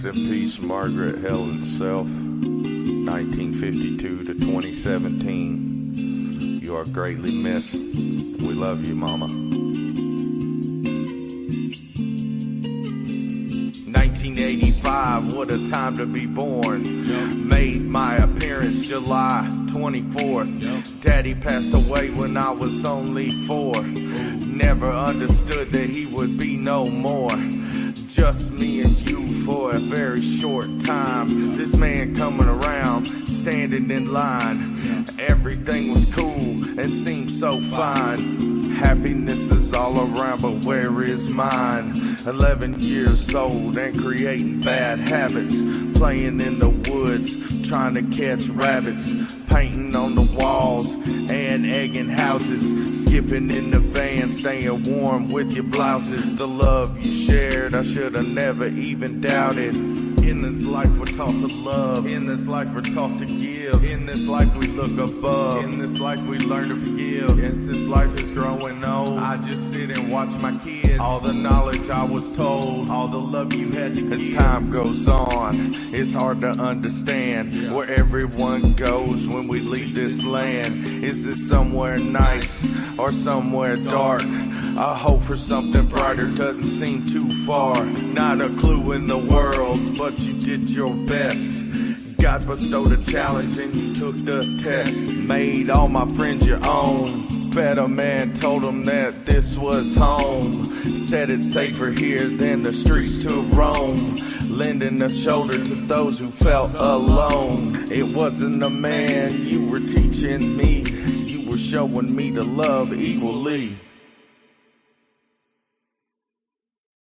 In peace, Margaret Helen Self, 1952 to 2017. You are greatly missed. We love you, Mama. 1985, what a time to be born. Made my appearance July 24th. Daddy passed away when I was only 4. Never understood that he would be no more. Just me and you for a very short time. This man coming around, standing in line. Everything was cool and seemed so fine. Happiness is all around, but where is mine? 11 years old and creating bad habits. Playing in the woods, trying to catch rabbits. Painting on the walls and egging houses. Skipping in the van, staying warm with your blouses. The love you shared, I should have never even doubted. In this life we're taught to love. In this life we're taught to give. In this life we look above. In this life we learn to forgive. As this life is growing old, I just sit and watch my kids. All the knowledge I was told, all the love you had to give. As time goes on, it's hard to understand where everyone goes when we leave this land. Is it somewhere nice or somewhere dark? I hope for something brighter, doesn't seem too far. Not a clue in the world, but you did your best. God bestowed a challenge and you took the test. Made all my friends your own. Better man told them that this was home. Said it's safer here than the streets to roam. Lending a shoulder to those who felt alone. It wasn't a man you were teaching me. You were showing me to love equally.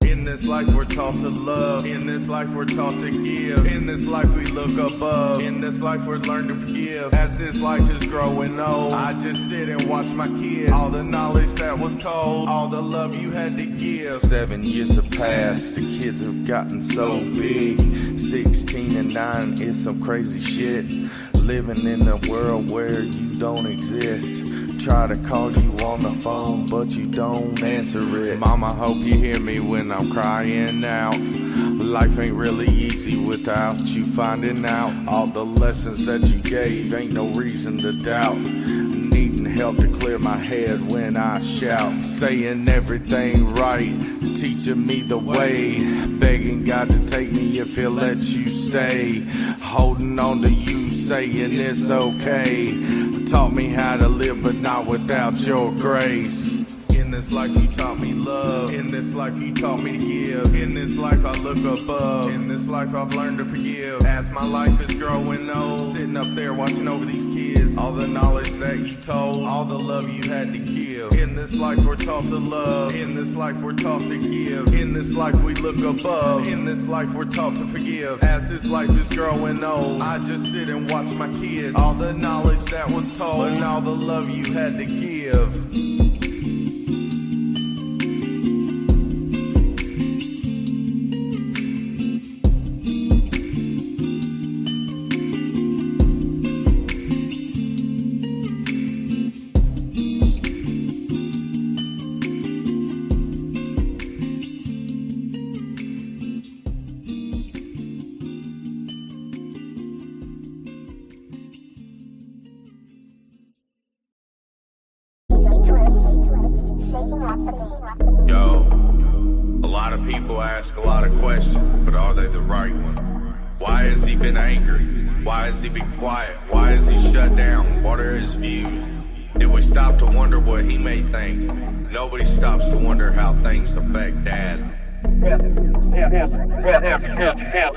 In this life we're taught to love. In this life we're taught to give. In this life we look above. In this life we learn to forgive. As this life is growing old, I just sit and watch my kids. All the knowledge that was told, all the love you had to give. 7 years have passed, the kids have gotten so big. 16 and 9 is some crazy shit. Living in a world where you don't exist. Try to call you on the phone, but you don't answer it. Mama, hope you hear me when I'm crying out. Life ain't really easy without you finding out. All the lessons that you gave, ain't no reason to doubt. Needing help to clear my head when I shout. Saying everything right, teaching me the way. Begging God to take me if he'll let you stay. Holding on to you, saying it's okay. Taught me how to live, but not without your grace. In this life you taught me love. In this life you taught me to give. In this life I look above. In this life I've learned to forgive. As my life is growing old, sitting up there watching over these kids. All the knowledge that you told, all the love you had to give. In this life we're taught to love. In this life we're taught to give. In this life we look above. In this life we're taught to forgive. As this life is growing old, I just sit and watch my kids. All the knowledge that was told, and all the love you had to give. Yo, a lot of people ask a lot of questions, but are they the right ones? Why has he been angry? Why has he been quiet? Why has he shut down? What are his views? Did we stop to wonder what he may think? Nobody stops to wonder how things affect Dad.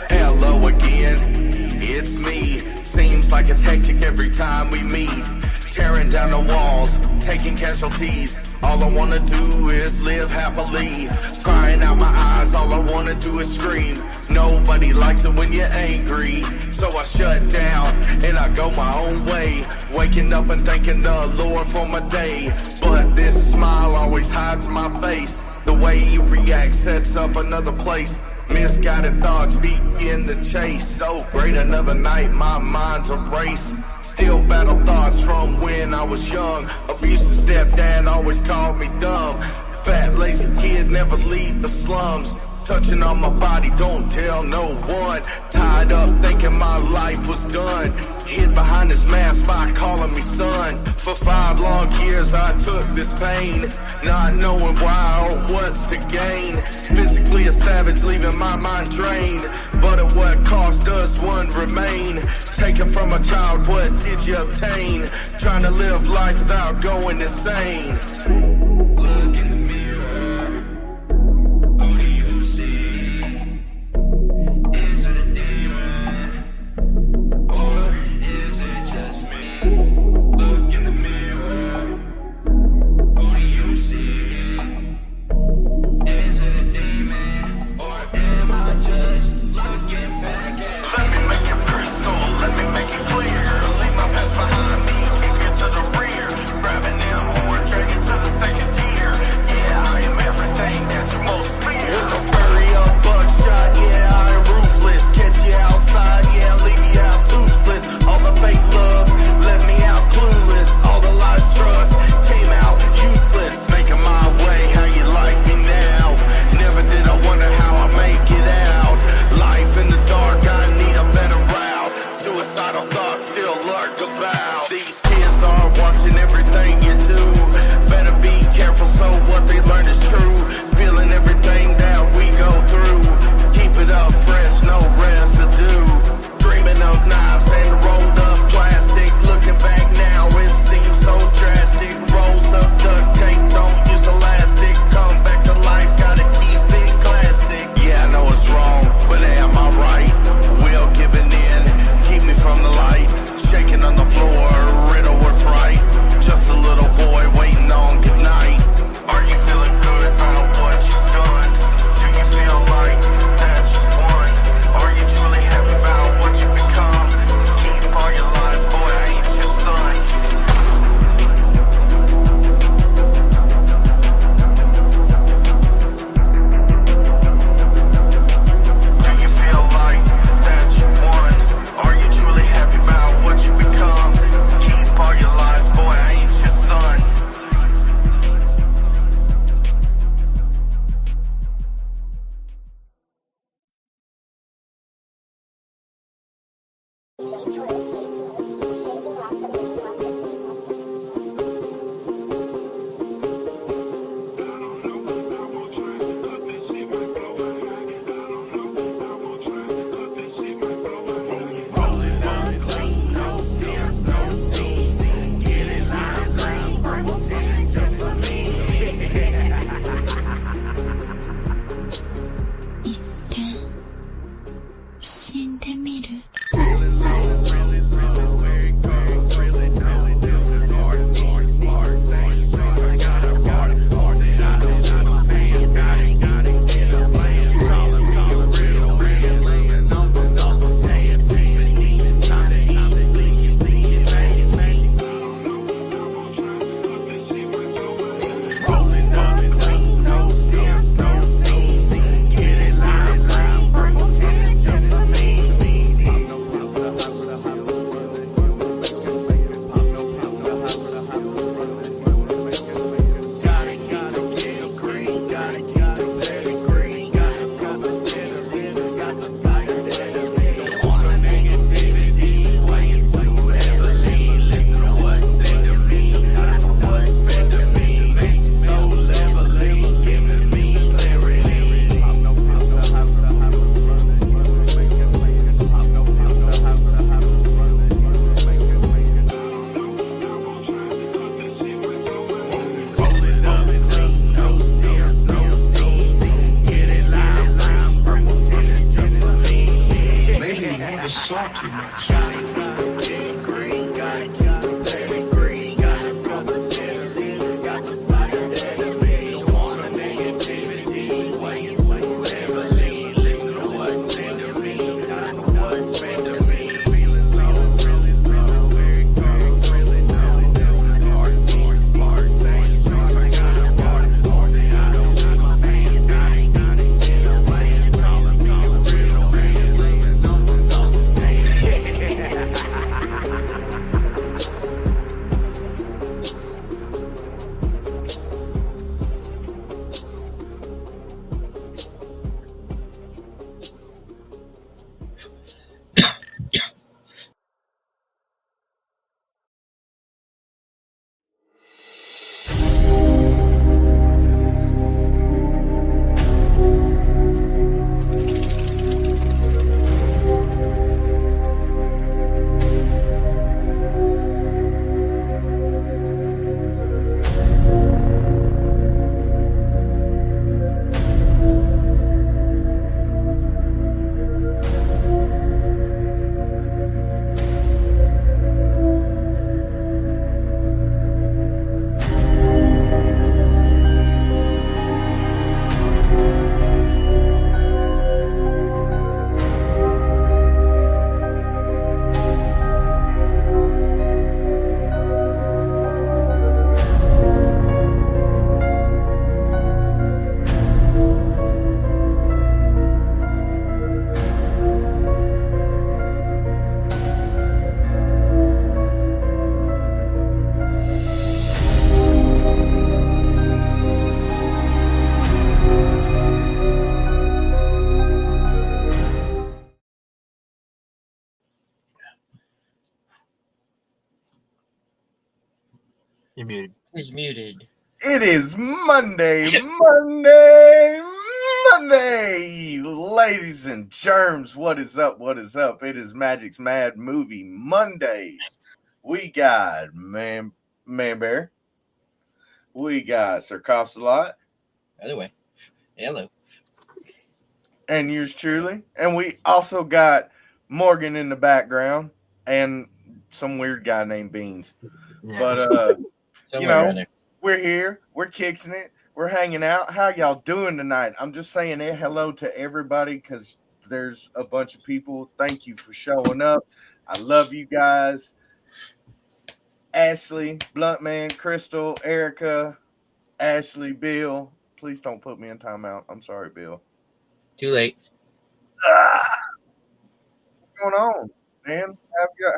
Hello again, it's me. Seems like it's hectic every time we meet. Tearing down the walls, taking casualties. All I wanna do is live happily. Crying out my eyes, all I wanna do is scream. Nobody likes it when you're angry. So I shut down and I go my own way. Waking up and thanking the Lord for my day. But this smile always hides my face. The way you react sets up another place. Misguided thoughts begin to chase. So great another night, my mind's a race. Still battle thoughts from when I was young. Abusive stepdad always called me dumb. Fat lazy kid never leave the slums. touching on my body, don't tell no one. Tied up thinking my life was done. Hid behind this mask by calling me son. For 5 long years I took this pain, not knowing why or what's to gain. Physically a savage, leaving my mind drained, but at what cost does one remain? Taken from a child, what did you obtain? Trying to live life without going insane. Look in the mirror, what do you see? Is it a demon, or is it just me? Look in the mirror, what do you see? Is it a demon, or am I just looking back at? Let me make it crystal, let me make it clear. Leave my past behind me, kick it to the rear. Grabbing them horn, dragging to the second tier. Yeah, I am everything that you most fear. With a furry up buckshot, yeah, I am ruthless. Catch you outside, yeah, leave you out toothless. All the fake love left me out clueless. All the lies trust came out useless. Making my way, how you like me now? Never did I wonder how I make it out. Life in the dark, I need a better route. Suicidal thoughts still lurk about. These kids are watching everything you do. Better be careful so what they learn is true. Feeling everything that we go through. Keep it up fresh, no residue. Dreaming of knives and rolled up plastic. Looking back now, it seems so drastic. Rolls of duct tape, don't use elastic. Come back to life, gotta keep it classic. Yeah, I know it's wrong, but am I right? Will giving in, keep me from the light. Shaking on the floor, riddled with fright. Just a little boy waiting on goodnight. Are you feeling good about what you've done? Do you feel like that you won? Are you truly happy about what you become? Keep all your lies, boy, I ain't your son. Do you feel like that you won? Are you truly happy about what you become? Keep all your lies, boy, I ain't your son. You're muted. He's muted. It is Monday, ladies and germs. What is up? What is up? It is Magic's Mad Movie Mondays. We got Man Bear. We got Sir Coughs Alot. By the way, hello. And yours truly. And we also got Morgan in the background and some weird guy named Beans. Yeah. But you know, There. we're here, we're kicking it, we're hanging out. How y'all doing tonight? I'm just saying hello to everybody because there's a bunch of people. Thank you for showing up. I love you guys. Ashley, Bluntman, Crystal, Erica, Ashley, Bill. Please don't put me in timeout. I'm sorry, Bill. Too late. What's going on, man?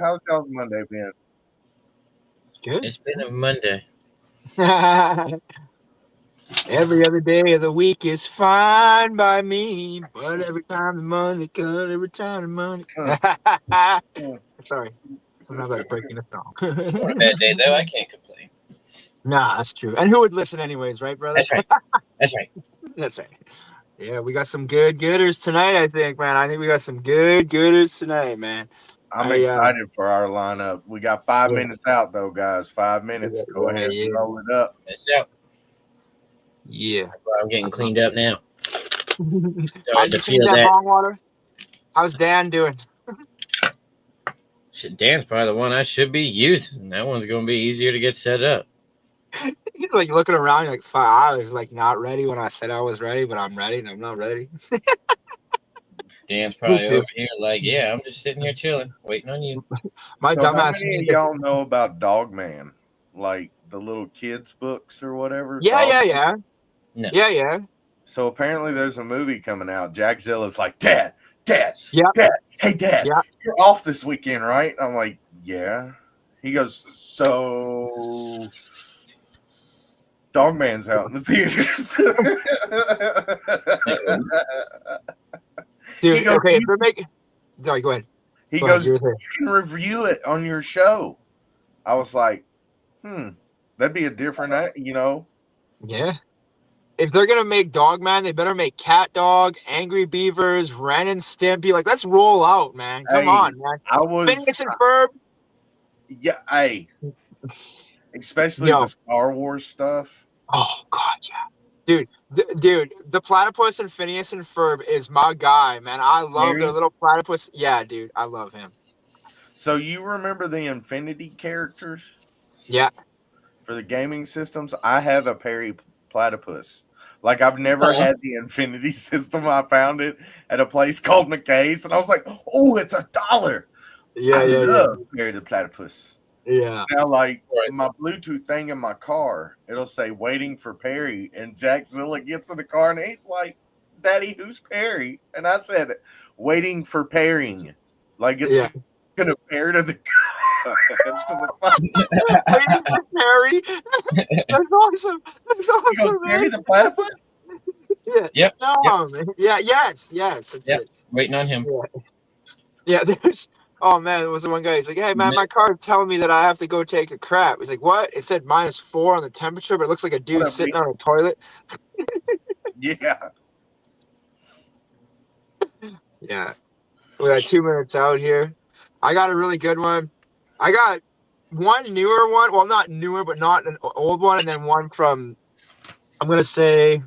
How's y'all's Monday been? Good. It's been a Monday. Every other day of the week is fine by me, but every time the money comes, every time the money. Sorry, sometimes I break in a song. On a bad day, though, I can't complain. Nah, that's true. And who would listen anyways, right, brother? That's right. That's right. That's right. Yeah, we got some gooders tonight, I think, man. I think we got some gooders tonight, man. I'm excited for our lineup. We got 5 minutes out, though, guys. 5 minutes. Go ahead and roll it up. That's out. Yeah. I'm getting cleaned up now. How'd you change that bong water? How's Dan doing? Shit, Dan's probably the one I should be using. That one's going to be easier to get set up. He's like looking around, like, I was like not ready when I said I was ready, but I'm ready and I'm not ready. Dan's probably over here like, yeah, I'm just sitting here chilling, waiting on you. My dumbass. How many of y'all know about Dogman? Like the little kids' books or whatever? Yeah. No. Yeah. So apparently there's a movie coming out. Jack Zilla's like, Dad, Dad, hey, Dad, you're off this weekend, right? I'm like, yeah. He goes, so Dogman's out in the theaters. Dude, goes, okay, if they're making... Sorry, go ahead. He goes, you can review it on your show. I was like, that'd be a different, Yeah. If they're going to make Dogman, they better make Cat Dog, Angry Beavers, Ren and Stimpy. Like, let's roll out, man. Come on, man. Phineas and Ferb. Yeah, especially the Star Wars stuff. Oh, God, yeah. Dude, the platypus and Phineas and Ferb is my guy, man. I love their little platypus. Yeah, dude, I love him. So you remember the Infinity characters? Yeah. For the gaming systems, I have a Perry platypus. Like, I've never had the Infinity system. I found it at a place called McKay's, and I was like, oh, it's $1. Yeah, I love Perry the platypus. Yeah. Now, like, my Bluetooth thing in my car, it'll say waiting for Perry, and Jack Zilla gets in the car, and he's like, Daddy, who's Perry? And I said, waiting for pairing. Like, it's going to pair to the waiting for Perry? That's awesome. That's awesome, man. Perry the platypus? Yeah. Yep. No, man. Yeah, yes. That's it. Waiting on him. Yeah, there's... Oh, man, there was the one guy. He's like, hey, man, my car is telling me that I have to go take a crap. He's like, what? It said -4 on the temperature, but it looks like a dude sitting on a toilet. Yeah. Yeah. We got 2 minutes out here. I got a really good one. I got one newer one. Well, not newer, but not an old one. And then one from, I'm going to say,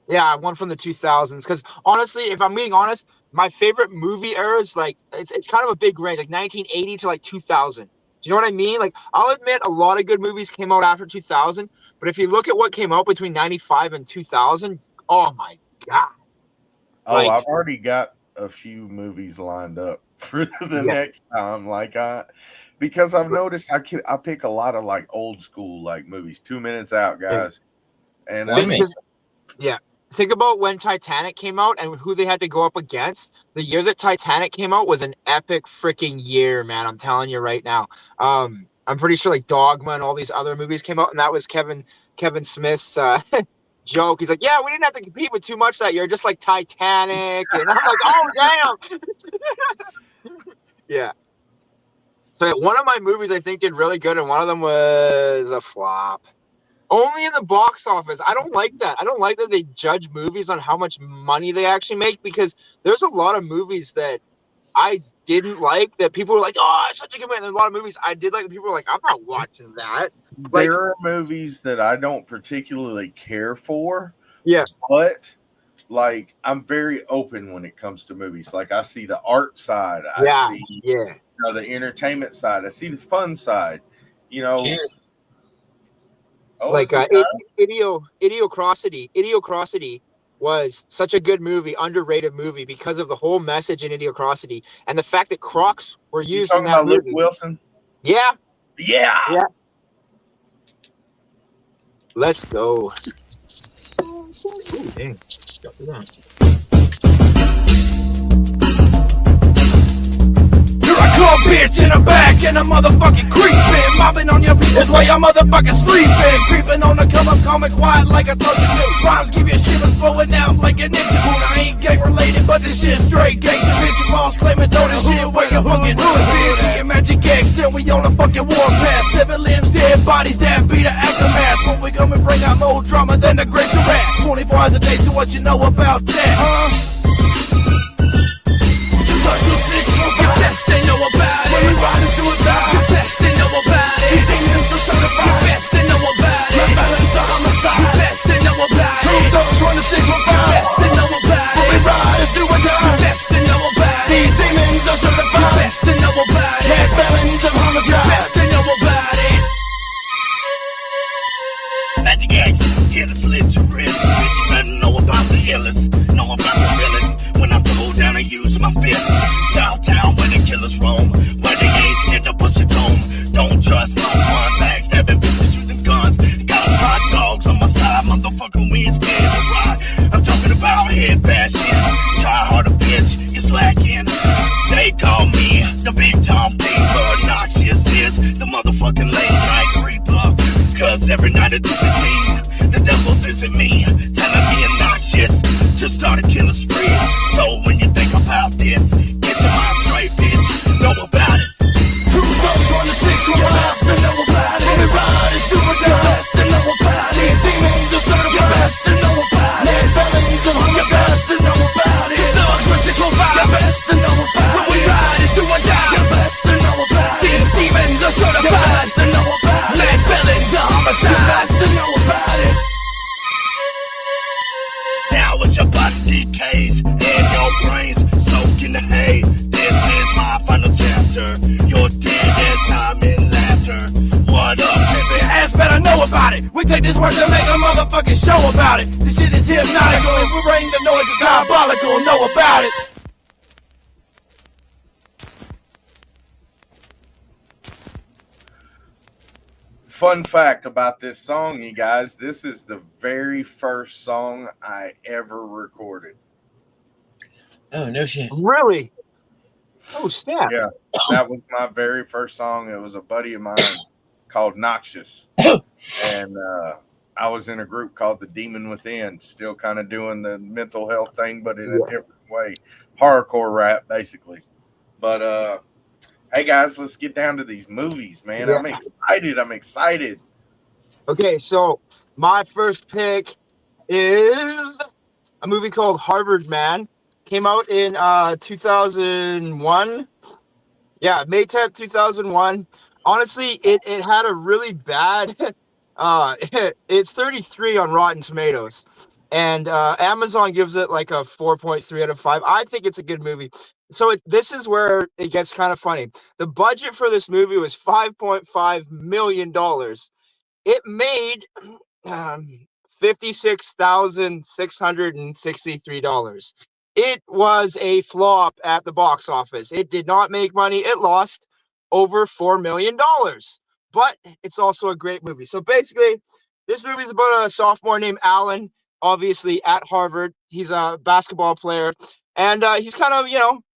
one from the 2000s. Because honestly, if I'm being honest, my favorite movie era is like, it's kind of a big range, like 1980 to like 2000. Do you know what I mean? Like, I'll admit a lot of good movies came out after 2000. But if you look at what came out between 95 and 2000, oh my God. Oh, I've already got a few movies lined up for the next time. Like, because I've noticed I pick a lot of like old school like movies. 2 minutes out, guys. And think about when Titanic came out and who they had to go up against. The year that Titanic came out was an epic freaking year, man. I'm telling you right now. I'm pretty sure like Dogma and all these other movies came out, and that was Kevin Smith's joke. He's like, yeah, we didn't have to compete with too much that year, just like Titanic. And I'm like, oh, damn. Yeah. So one of my movies I think did really good, and one of them was a flop. Only in the box office. I don't like that. I don't like that they judge movies on how much money they actually make, because there's a lot of movies that I didn't like that people were like, "Oh, it's such a good movie." And there's a lot of movies I did like that people were like, "I'm not watching that." Like, There are movies that I don't particularly care for, yeah, but like I'm very open when it comes to movies. Like I see the art side, I yeah, see yeah. the entertainment side, I see the fun side. You know, Cheers. oh, Like is it time? Idiocrocity was such a good movie, underrated movie, because of the whole message in Idiocrocity and the fact that Crocs were You used in talking that about Luke movie. Wilson? Yeah, Yeah. yeah. Let's go. Ooh, dang. Got through that. Here I come, bitch, in the back, and I'm motherfucking creeping. Mobbing on your peoples while y'all motherfucking sleeping. Creeping on the come, I'm calm and quiet like I told you to. Rhymes give you shivers flowing out like a ninja moon. I ain't gang related, but this shit straight gangsta. Bitch, your balls claiming throw this shit where you fucking hood, bitch. Yeah, Magic X, and we on a fucking warpath. 7 limbs, dead bodies, that be the aftermath. When we come and bring out more drama than the great rat. 24 hours a day, so what you know about that, huh? 2, 6, 4, 5. Best they know about it. When we riders do it die. The best they know about it. These demons are certified. The best they know about it. My violence are homicide. The best they know about it. Those 26 will find. The best they know about it. When we riders do it die. The best they know about it. These demons are certified. The best they know about it. My violence are homicide. The best they know about it. Magic X, yeah, to slit your wrist. Bitch, you better know about the illest. Know about the villains. When I throw down and use my fist. Southtown where the killers roam. Where they ain't scared to push it home. Don't trust no one. Backstabbing bitches using guns. Got hot dogs on my side. Motherfucker, we ain't scared to ride. I'm talking about head bashing. Try harder, bitch. You're slacking. They call me the big Tom Beaver. Noxious is the motherfucking late night creeper. Cause every night at 2:15, the devil visit me. Telling me obnoxious to start a killer spree. So when you think about this, get your mind straight, bitch. Know about it. Who knows on the 6 who best to know about it. Every riders do it their best to know about it. These demons are certified. Best to know about it. Man, felonies are homicide. Best to know about it. Two dogs with 615. Best to know about it. When we riders do or die. Best to know about it. These demons are certified. Best to know about it. Man, felons are homicide. Best to know about it. Now it's your body decays and your brains soaked in the hay. This is my final chapter. You're dead in time and laughter. What up, baby? Ass better know about it. We take this work to make a motherfucking show about it. This shit is hypnotical. If we bring the noise, it's diabolical. Know about it. Fun fact about this song, you guys, this is the very first song I ever recorded. Oh, no shit. Really? Oh, snap. Yeah, that was my very first song. It was a buddy of mine called Noxious. And I was in a group called The Demon Within, still kind of doing the mental health thing, but in a different way. Hardcore rap, basically. But hey, guys, let's get down to these movies, man. Yeah. I'm excited. Okay, so my first pick is a movie called Harvard Man. Came out in 2001. Yeah, May 10th, 2001. Honestly, it had a really bad it's 33 on Rotten Tomatoes. And Amazon gives it like a 4.3 out of 5. I think it's a good movie. So this is where it gets kind of funny. The budget for this movie was $5.5 million. It made $56,663. It was a flop at the box office. It did not make money. It lost over $4 million. But it's also a great movie. So basically, this movie is about a sophomore named Alan, obviously at Harvard. He's a basketball player. And he's kind of,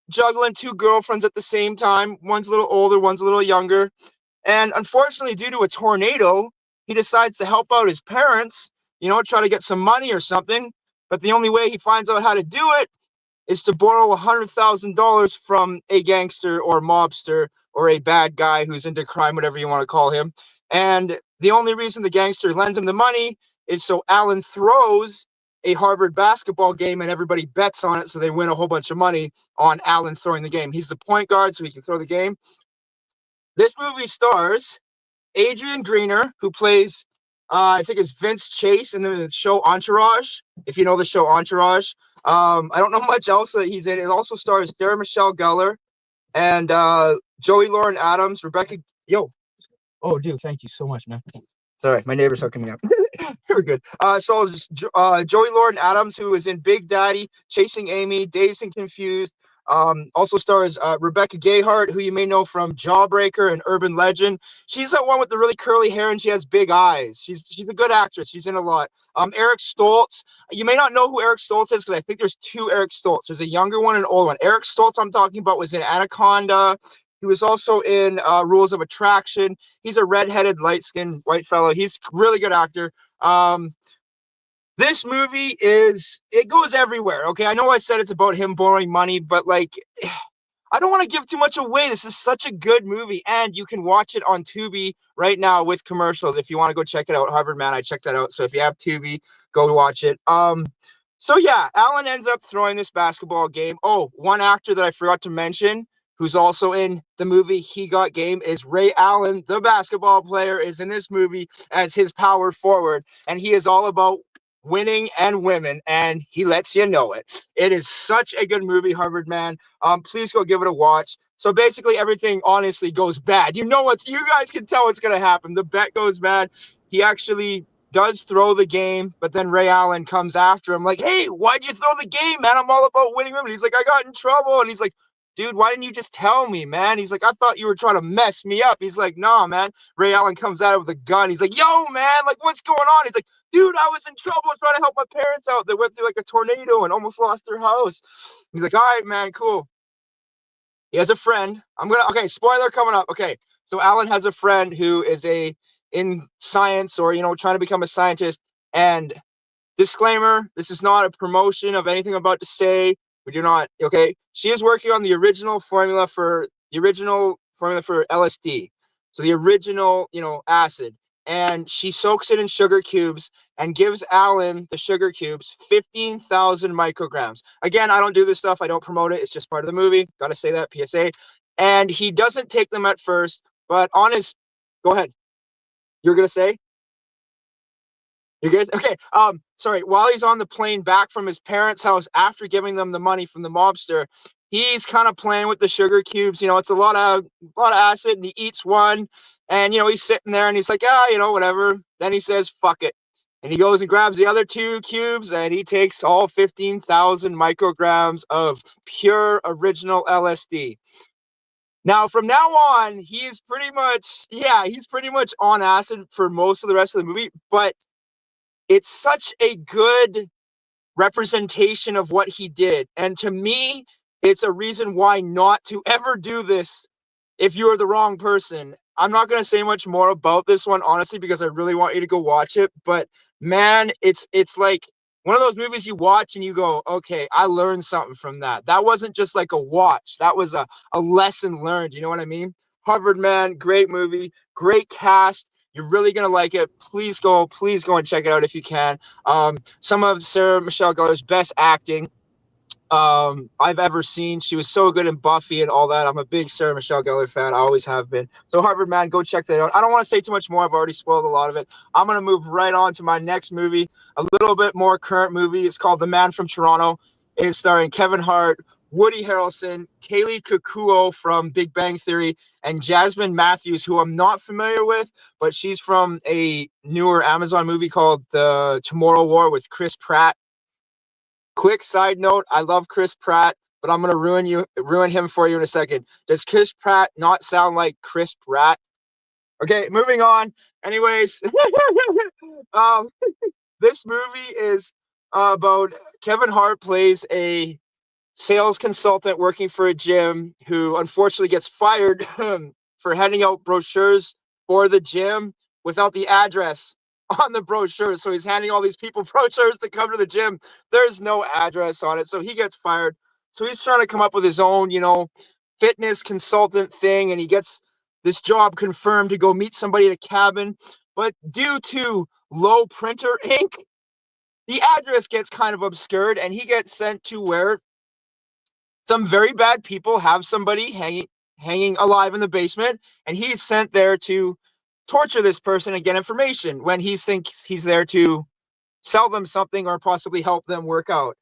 juggling 2 girlfriends at the same time. One's a little older, one's a little younger. And unfortunately, due to a tornado, he decides to help out his parents, try to get some money or something. But the only way he finds out how to do it is to borrow $100,000 from a gangster or mobster or a bad guy who's into crime, whatever you want to call him. And the only reason the gangster lends him the money is so Alan throws a Harvard basketball game and everybody bets on it, so they win a whole bunch of money on Alan throwing the game. He's the point guard, so he can throw the game. This movie stars Adrian Grenier, who plays, I think it's Vince Chase in the show Entourage, if you know the show Entourage. I don't know much else that he's in. It also stars Sarah Michelle Gellar and Joey Lauren Adams, Rebecca. Oh, dude, thank you so much, man. Sorry, my neighbors hooking me up. We're good. So Joey Lauren Adams, who is in Big Daddy, Chasing Amy, Dazed and Confused. Also stars Rebecca Gayheart, who you may know from Jawbreaker and Urban Legend. She's that one with the really curly hair and she has big eyes. She's a good actress. She's in a lot. Eric Stoltz. You may not know who Eric Stoltz is because I think there's two Eric Stoltz. There's a younger one and an older one. Eric Stoltz I'm talking about was in Anaconda. He was also in Rules of Attraction. He's a redheaded, light-skinned white fellow. He's a really good actor. This movie it goes everywhere. Okay, I know I said it's about him borrowing money, but like, I don't want to give too much away. This is such a good movie, and you can watch it on Tubi right now with commercials. If you want to go check it out, Harvard Man, I checked that out. So if you have Tubi, go watch it. So yeah, Alan ends up throwing this basketball game. Oh, one actor that I forgot to mention, who's also in the movie He Got Game, is Ray Allen, the basketball player, is in this movie as his power forward, and he is all about winning and women, and he lets you know it. It is such a good movie, Harvard Man. Please go give it a watch. So basically everything honestly goes bad. You guys can tell what's gonna happen. The bet goes bad. He actually does throw the game, but then Ray Allen comes after him like, hey, why'd you throw the game, man? I'm all about winning women. He's like, I got in trouble. And he's like, dude, why didn't you just tell me, man? He's like, I thought you were trying to mess me up. He's like, nah, man. Ray Allen comes out with a gun. He's like, yo, man, like, what's going on? He's like, dude, I was in trouble trying to help my parents out. They went through like a tornado and almost lost their house. He's like, all right, man, cool. He has a friend. Okay, spoiler coming up. Okay, so Alan has a friend who is in science or, trying to become a scientist. And disclaimer, this is not a promotion of anything I'm about to say. We do not, okay? She is working on the original formula for LSD. So the original, acid. And she soaks it in sugar cubes and gives Alan the sugar cubes 15,000 micrograms. Again, I don't do this stuff. I don't promote it. It's just part of the movie. Got to say that, PSA. And he doesn't take them at first, but go ahead. You're going to say? You're good? Okay. Sorry. While he's on the plane back from his parents' house after giving them the money from the mobster, he's kind of playing with the sugar cubes. It's a lot of acid, and he eats one, and he's sitting there and he's like, whatever. Then he says, fuck it. And he goes and grabs the other two cubes and he takes all 15,000 micrograms of pure original LSD. Now, from now on, he's pretty much on acid for most of the rest of the movie, but it's such a good representation of what he did. And to me, it's a reason why not to ever do this if you are the wrong person. I'm not going to say much more about this one, honestly, because I really want you to go watch it. But man, it's like one of those movies you watch and you go, okay, I learned something from that. That wasn't just like a watch. That was a lesson learned. You know what I mean? Harvard Man, great movie, great cast. You're really going to like it. Please go and check it out if you can. Some of Sarah Michelle Gellar's best acting I've ever seen. She was so good in Buffy and all that. I'm a big Sarah Michelle Gellar fan. I always have been. So Harvard Man, go check that out. I don't want to say too much more. I've already spoiled a lot of it. I'm going to move right on to my next movie, a little bit more current movie. It's called The Man from Toronto. It's starring Kevin Hart, Woody Harrelson, Kaylee Kukuo from Big Bang Theory, and Jasmine Matthews, who I'm not familiar with, but she's from a newer Amazon movie called The Tomorrow War with Chris Pratt. Quick side note, I love Chris Pratt, but I'm going to ruin him for you in a second. Does Chris Pratt not sound like Chris Pratt? Okay, moving on. Anyways, this movie is about Kevin Hart plays a sales consultant working for a gym who unfortunately gets fired for handing out brochures for the gym without the address on the brochure. So he's handing all these people brochures to come to the gym. There's no address on it. So he gets fired. So he's trying to come up with his own, fitness consultant thing, and he gets this job confirmed to go meet somebody at a cabin. But due to low printer ink, the address gets kind of obscured, and he gets sent to where some very bad people have somebody hanging alive in the basement, and he's sent there to torture this person and get information when he thinks he's there to sell them something or possibly help them work out.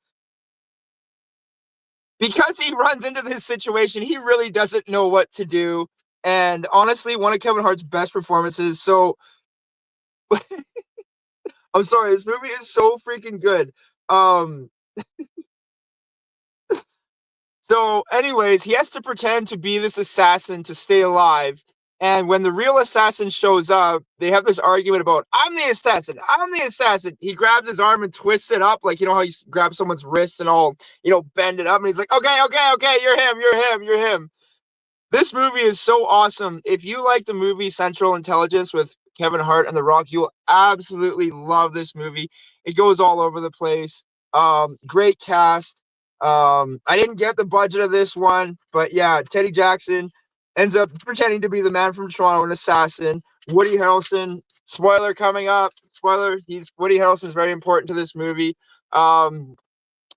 Because he runs into this situation, he really doesn't know what to do. And honestly, one of Kevin Hart's best performances. So I'm sorry, this movie is so freaking good. So anyways, he has to pretend to be this assassin to stay alive. And when the real assassin shows up, they have this argument about, I'm the assassin. I'm the assassin. He grabs his arm and twists it up. Like, how you grab someone's wrist and all, bend it up. And he's like, okay, you're him, you're him. This movie is so awesome. If you like the movie Central Intelligence with Kevin Hart and The Rock, you'll absolutely love this movie. It goes all over the place. Great cast. I didn't get the budget of this one, but yeah, Teddy Jackson ends up pretending to be the man from Toronto, an assassin. Woody Harrelson, spoiler coming up. Spoiler, Woody Harrelson is very important to this movie. I'm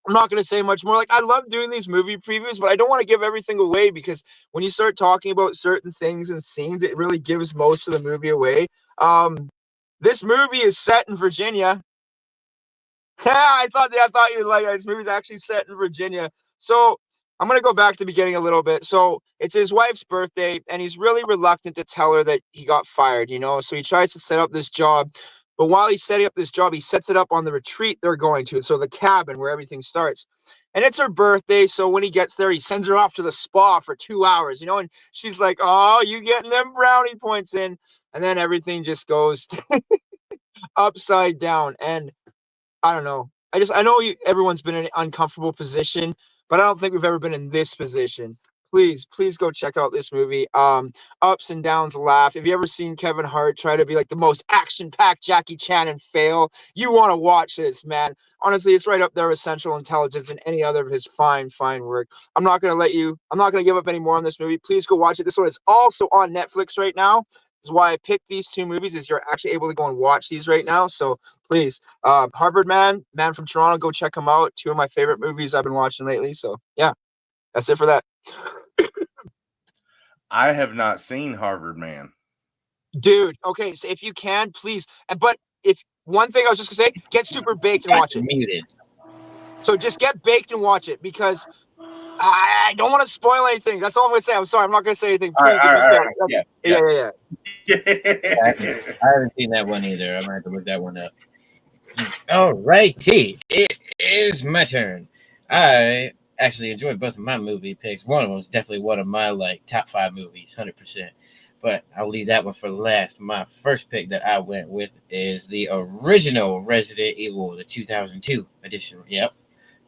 not going to say much more. Like, I love doing these movie previews, but I don't want to give everything away, because when you start talking about certain things and scenes, it really gives most of the movie away. This movie is set in Virginia. I thought you'd like it. This movie's actually set in Virginia. So I'm going to go back to the beginning a little bit. So it's his wife's birthday, and he's really reluctant to tell her that he got fired, So he tries to set up this job. But while he's setting up this job, he sets it up on the retreat they're going to. So the cabin where everything starts. And it's her birthday. So when he gets there, he sends her off to the spa for 2 hours, and she's like, oh, you getting them brownie points in. And then everything just goes upside down. And I don't know. I know everyone's been in an uncomfortable position, but I don't think we've ever been in this position. Please go check out this movie. Ups and downs, laugh. Have you ever seen Kevin Hart try to be like the most action-packed Jackie Chan and fail? You want to watch this, man. Honestly, it's right up there with Central Intelligence and any other of his fine work. I'm not going to give up any more on this movie. Please go watch it. This one is also on Netflix right now. This is why I picked these two movies, is you're actually able to go and watch these right now. So please, Harvard Man from Toronto, go check them out. Two of my favorite movies I've been watching lately. So yeah, that's it for that. I have not seen Harvard Man. Dude, okay, so if you can, please. But if one thing I was just gonna say, get super baked and watch it. Muted. So just get baked and watch it, because I don't want to spoil anything. That's all I'm gonna say. I'm sorry, I'm not gonna say anything. Please, all right. Yeah. I haven't seen that one either. I'm gonna have to look that one up. All righty, it is my turn. I actually enjoyed both of my movie picks. One of them was definitely one of my top 5 movies, 100%. But I'll leave that one for last. My first pick that I went with is the original Resident Evil, the 2002 edition. Yep,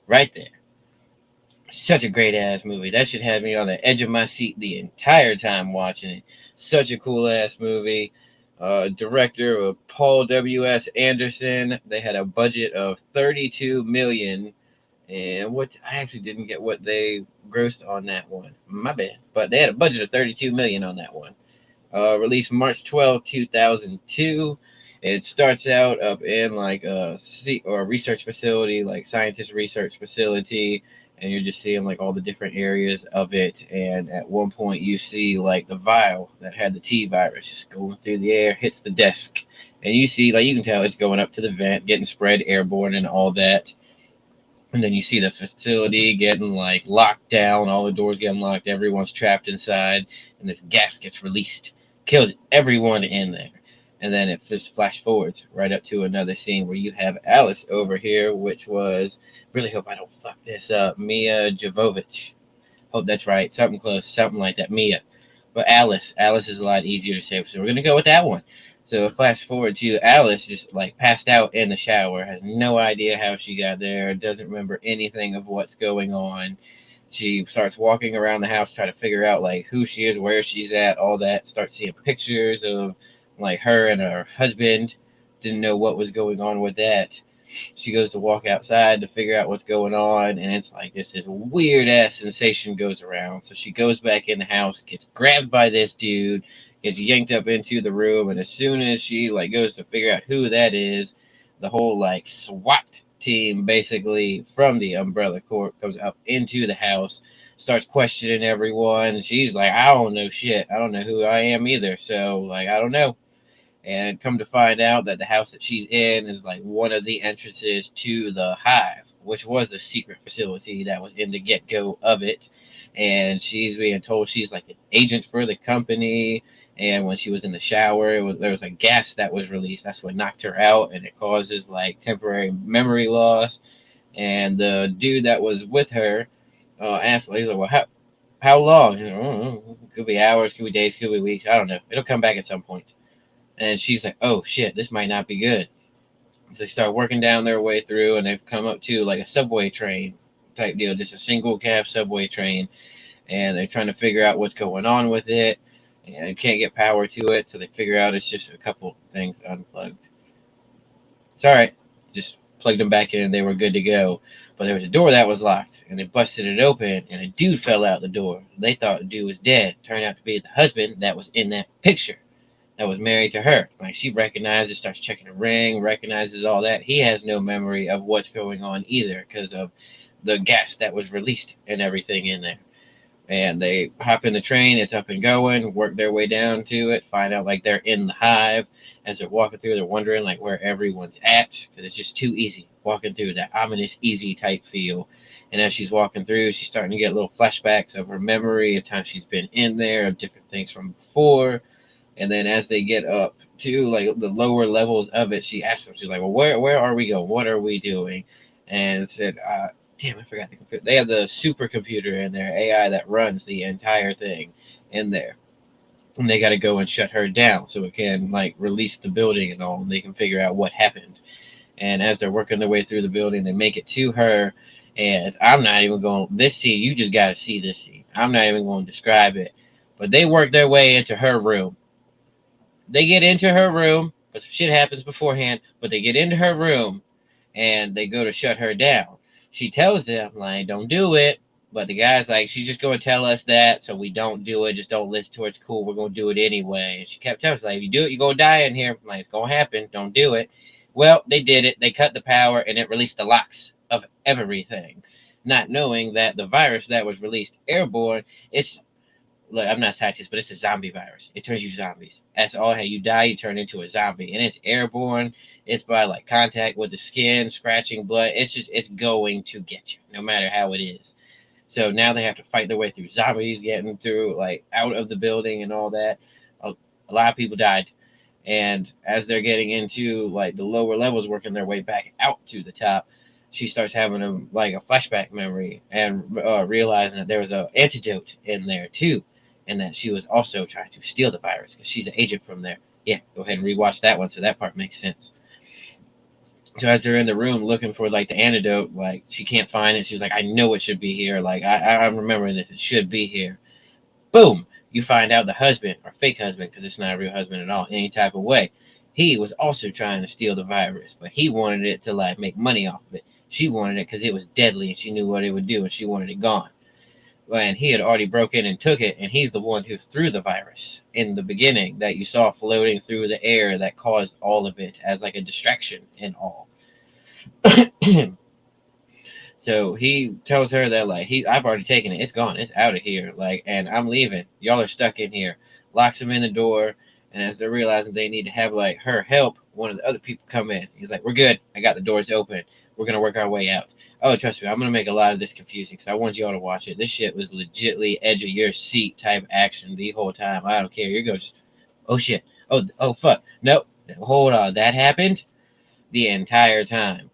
right there. Such a great ass movie. That should have me on the edge of my seat the entire time watching it. Such a cool ass movie. Director of Paul W.S. Anderson. They had a budget of $32 million. And I actually didn't get what they grossed on that one. My bad. But they had a budget of $32 million on that one. Released March 12, 2002. It starts out up in a research facility, like scientist research facility, and you're just seeing all the different areas of it. And at one point you see the vial that had the T virus just going through the air, hits the desk, and you see you can tell it's going up to the vent, getting spread airborne and all that. And then you see the facility getting locked down, all the doors getting locked, everyone's trapped inside, and this gas gets released, kills everyone in there. And then it just flash forwards right up to another scene where you have Alice over here, which was, really hope I don't fuck this up, Mia Jovovich. Hope that's right, something close, something like that, Mia. But Alice is a lot easier to say, so we're going to go with that one. So flash forward to Alice just passed out in the shower, has no idea how she got there, doesn't remember anything of what's going on. She starts walking around the house trying to figure out who she is, where she's at, all that. Starts seeing pictures of her and her husband. Didn't know what was going on with that. She goes to walk outside to figure out what's going on, and it's like this weird ass sensation goes around. So she goes back in the house, gets grabbed by this dude, gets yanked up into the room, and as soon as she like goes to figure out who that is, the whole like SWAT team basically from the Umbrella Corp comes up into the house, starts questioning everyone. She's like, I don't know shit. I don't know who I am either. So like I don't know. And come to find out that the house that she's in is like one of the entrances to the hive, which was the secret facility that was in the get-go of it. And she's being told she's like an agent for the company. And when she was in the shower, there was a gas that was released. That's what knocked her out, and it causes like temporary memory loss. And the dude that was with her asked, he's like, "Well, how long?" He's like, "Oh, could be hours, could be days, could be weeks. I don't know. It'll come back at some point." And she's like, "Oh shit, this might not be good." So they start working down their way through, and they've come up to like a subway train type deal, just a single cab subway train, and they're trying to figure out what's going on with it, and can't get power to it, so they figure out it's just a couple things unplugged. It's all right, just plugged them back in, and they were good to go. But there was a door that was locked, and they busted it open, and a dude fell out the door. They thought the dude was dead. Turned out to be the husband that was in that picture, that was married to her. Like she recognizes, starts checking the ring, recognizes all that. He has no memory of what's going on either because of the gas that was released and everything in there. And they hop in the train, it's up and going, work their way down to it, find out like they're in the hive. As they're walking through, they're wondering like where everyone's at because it's just too easy walking through, that ominous easy type feel. And as she's walking through, she's starting to get little flashbacks of her memory of times she's been in there, of different things from before. And then as they get up to like the lower levels of it, she asks them, she's like, "Well, where are we going? What are we doing?" And said, damn, I forgot the computer. They have the supercomputer in there, AI that runs the entire thing in there. And they got to go and shut her down so it can like release the building and all, and they can figure out what happened. And as they're working their way through the building, they make it to her. And I'm not even going, this scene, you just got to see this scene. I'm not even going to describe it. But they work their way into her room. They get into her room, but some shit happens beforehand. But they get into her room, and they go to shut her down. She tells them, like, don't do it. But the guy's like, she's just going to tell us that, so we don't do it. Just don't listen to her. It's cool. We're going to do it anyway. And she kept telling us, like, if you do it, you're going to die in here. I'm like, it's going to happen. Don't do it. Well, they did it. They cut the power, and it released the locks of everything. Not knowing that the virus that was released airborne, it's, look, I'm not a scientist, but it's a zombie virus. It turns you zombies. That's all. How you die, you turn into a zombie. And it's airborne. It's by, like, contact with the skin, scratching blood. It's just, it's going to get you, no matter how it is. So now they have to fight their way through zombies, getting through, like, out of the building and all that. A lot of people died. And as they're getting into, like, the lower levels, working their way back out to the top, she starts having a flashback memory and realizing that there was an antidote in there, too. And that she was also trying to steal the virus because she's an agent from there. Yeah, go ahead and rewatch that one so that part makes sense. So as they're in the room looking for, like, the antidote, like, she can't find it. She's like, I know it should be here. Like, I'm remembering this. It should be here. Boom! You find out the husband, or fake husband, because it's not a real husband at all, any type of way. He was also trying to steal the virus, but he wanted it to, like, make money off of it. She wanted it because it was deadly and she knew what it would do and she wanted it gone. And he had already broke in and took it, and he's the one who threw the virus in the beginning that you saw floating through the air that caused all of it as like a distraction and all. So he tells her that, like, I've already taken it. It's gone. It's out of here. Like, and I'm leaving. Y'all are stuck in here. Locks them in the door. And as they're realizing they need to have, like, her help, one of the other people come in. He's like, we're good. I got the doors open. We're going to work our way out. Oh, trust me, I'm going to make a lot of this confusing because I want y'all to watch it. This shit was legitly edge of your seat type action the whole time. I don't care. You're going just, oh, shit. Oh, fuck. Nope. Hold on. That happened the entire time.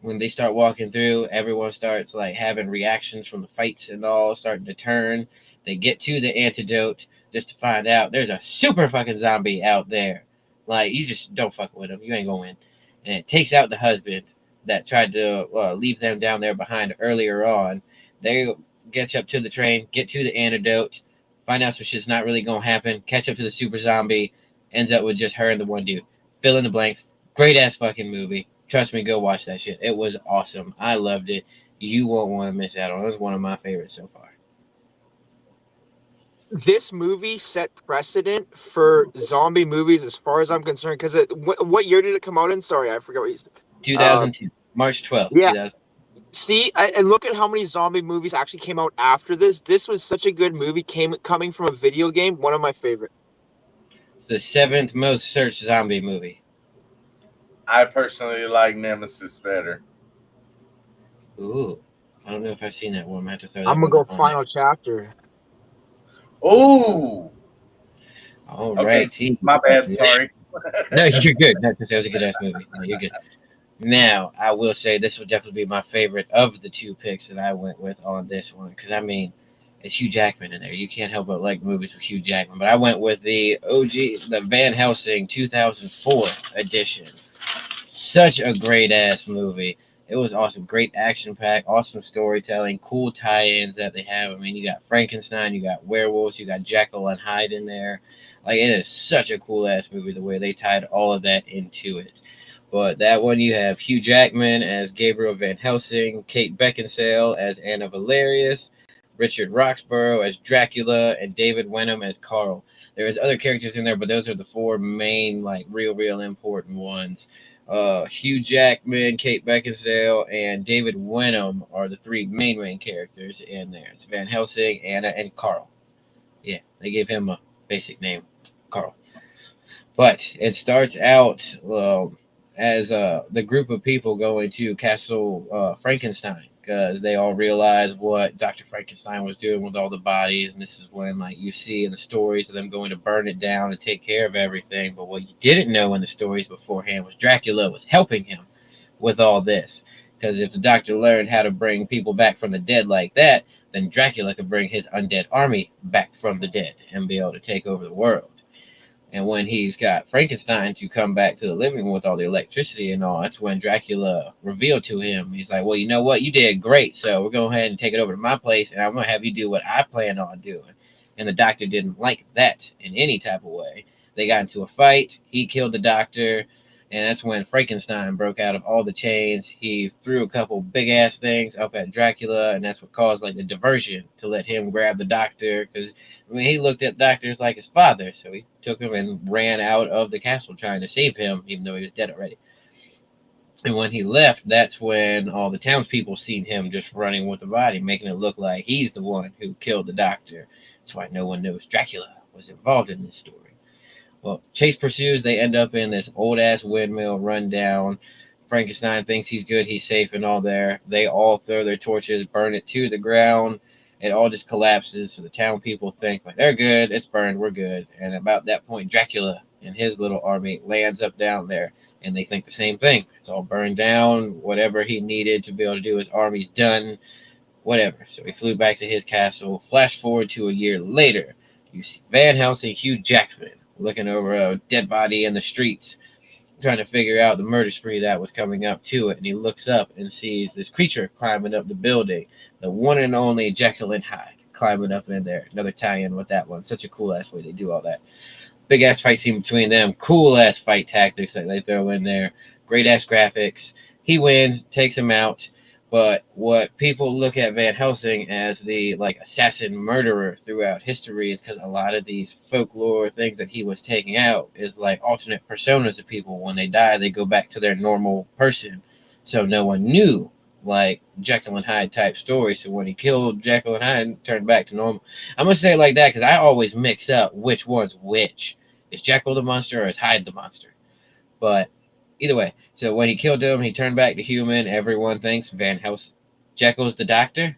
When they start walking through, everyone starts, like, having reactions from the fights and all, starting to turn. They get to the antidote just to find out there's a super fucking zombie out there. Like, you just don't fuck with him. You ain't going to win. And it takes out the husband that tried to leave them down there behind earlier on. They get up to the train, get to the antidote, find out some shit's not really going to happen, catch up to the super zombie, ends up with just her and the one dude. Fill in the blanks. Great ass fucking movie. Trust me, go watch that shit. It was awesome. I loved it. You won't want to miss out on it. It was one of my favorites so far. This movie set precedent for zombie movies, as far as I'm concerned. Because what year did it come out in? Sorry, I forgot what you said. 2002, March 12th, Yeah. 2000. See, and look at how many zombie movies actually came out after this. This was such a good movie, coming from a video game. One of my favorite. It's the 7th most searched zombie movie. I personally like Nemesis better. Ooh, I don't know if I've seen that one. I have to throw that I'm gonna one go on final chapter. Ooh. All Okay. right, T. My bad. Sorry. No, you're good. No, that was a good ass movie. No, you're good. Now, I will say this will definitely be my favorite of the two picks that I went with on this one. Because, I mean, it's Hugh Jackman in there. You can't help but like movies with Hugh Jackman. But I went with the OG, the Van Helsing 2004 edition. Such a great ass movie. It was awesome. Great action pack, awesome storytelling, cool tie ins that they have. I mean, you got Frankenstein, you got werewolves, you got Jekyll and Hyde in there. Like, it is such a cool ass movie the way they tied all of that into it. But that one, you have Hugh Jackman as Gabriel Van Helsing, Kate Beckinsale as Anna Valerius, Richard Roxburgh as Dracula, and David Wenham as Carl. There's other characters in there, but those are the four main, like, real important ones. Hugh Jackman, Kate Beckinsale, and David Wenham are the three main characters in there. It's Van Helsing, Anna, and Carl. Yeah, they gave him a basic name, Carl. But it starts out as the group of people going to Castle Frankenstein because they all realize what Dr. Frankenstein was doing with all the bodies, and this is when like you see in the stories of them going to burn it down and take care of everything. But what you didn't know in the stories beforehand was Dracula was helping him with all this, because if the doctor learned how to bring people back from the dead like that, then Dracula could bring his undead army back from the dead and be able to take over the world. And when he's got Frankenstein to come back to the living room with all the electricity and all, that's when Dracula revealed to him, he's like, well, you know what? You did great. So we're going to go ahead and take it over to my place, and I'm going to have you do what I plan on doing. And the doctor didn't like that in any type of way. They got into a fight. He killed the doctor. And that's when Frankenstein broke out of all the chains. He threw a couple big-ass things up at Dracula, and that's what caused like the diversion to let him grab the doctor. Because I mean, he looked at doctors like his father, so he took him and ran out of the castle trying to save him, even though he was dead already. And when he left, that's when all the townspeople seen him just running with the body, making it look like he's the one who killed the doctor. That's why no one knows Dracula was involved in this story. Well, chase pursues. They end up in this old-ass windmill rundown. Frankenstein thinks he's good, he's safe and all there. They all throw their torches, burn it to the ground. It all just collapses, so the town people think, like, they're good, it's burned, we're good. And about that point, Dracula and his little army lands up down there, and they think the same thing. It's all burned down. Whatever he needed to be able to do his army's done, whatever. So he flew back to his castle. Flash forward to a year later. You see Van Helsing, Hugh Jackman, looking over a dead body in the streets, trying to figure out the murder spree that was coming up to it. And he looks up and sees this creature climbing up the building, the one and only Jekyll and Hyde climbing up in there. Another tie-in with that one. Such a cool-ass way they do all that. Big-ass fight scene between them. Cool-ass fight tactics that they throw in there. Great-ass graphics. He wins, takes him out. But what people look at Van Helsing as the like assassin murderer throughout history is because a lot of these folklore things that he was taking out is like alternate personas of people. When they die, they go back to their normal person. So no one knew like Jekyll and Hyde type story. So when he killed Jekyll and Hyde, turned back to normal. I'm gonna say it like that because I always mix up which one's which. Is Jekyll the monster or is Hyde the monster? But either way, so when he killed him, he turned back to human. Everyone thinks Van Helsing. Jekyll's the doctor?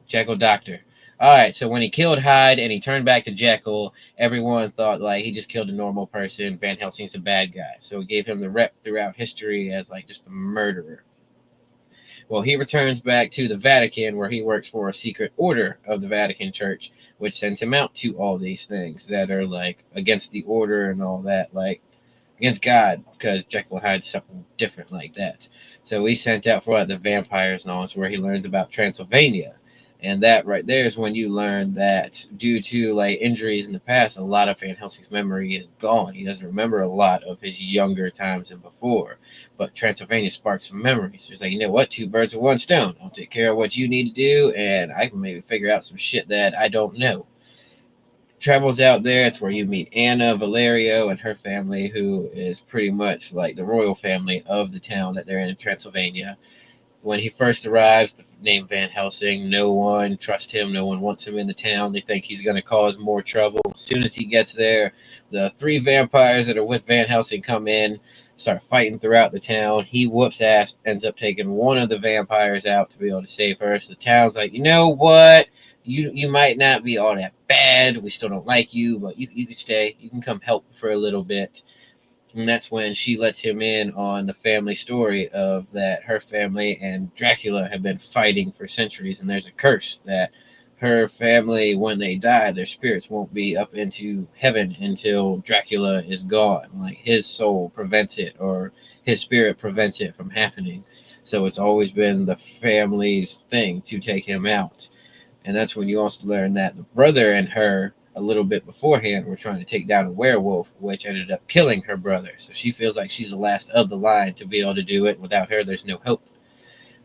Jekyll doctor. All right, so when he killed Hyde and he turned back to Jekyll, everyone thought like he just killed a normal person. Van Helsing's a bad guy. So it gave him the rep throughout history as like just a murderer. Well, he returns back to the Vatican where he works for a secret order of the Vatican Church, which sends him out to all these things that are like against the order and all that, like against God, because Jekyll had something different like that. So he's sent out for the vampires and all. It's where he learns about Transylvania. And that right there is when you learn that due to like injuries in the past, a lot of Van Helsing's memory is gone. He doesn't remember a lot of his younger times and before. But Transylvania sparks some memories. He's like, you know what? Two birds with one stone. I'll take care of what you need to do, and I can maybe figure out some shit that I don't know. Travels out there. It's where you meet Anna Valerio and her family, who is pretty much like the royal family of the town that they're in Transylvania. When he first arrives, the name Van Helsing, no one trusts him. No one wants him in the town. They think he's going to cause more trouble. As soon as he gets there, the three vampires that are with Van Helsing come in, start fighting throughout the town. He whoops ass, ends up taking one of the vampires out to be able to save her. So the town's like, you know what? You might not be all that bad. We still don't like you, but you can stay. You can come help for a little bit. And that's when she lets him in on the family story of that her family and Dracula have been fighting for centuries, and there's a curse that her family, when they die, their spirits won't be up into heaven until Dracula is gone. Like his soul prevents it, or his spirit prevents it from happening. So it's always been the family's thing to take him out. And that's when you also learn that the brother and her, a little bit beforehand, were trying to take down a werewolf, which ended up killing her brother. So she feels like she's the last of the line to be able to do it. Without her, there's no hope.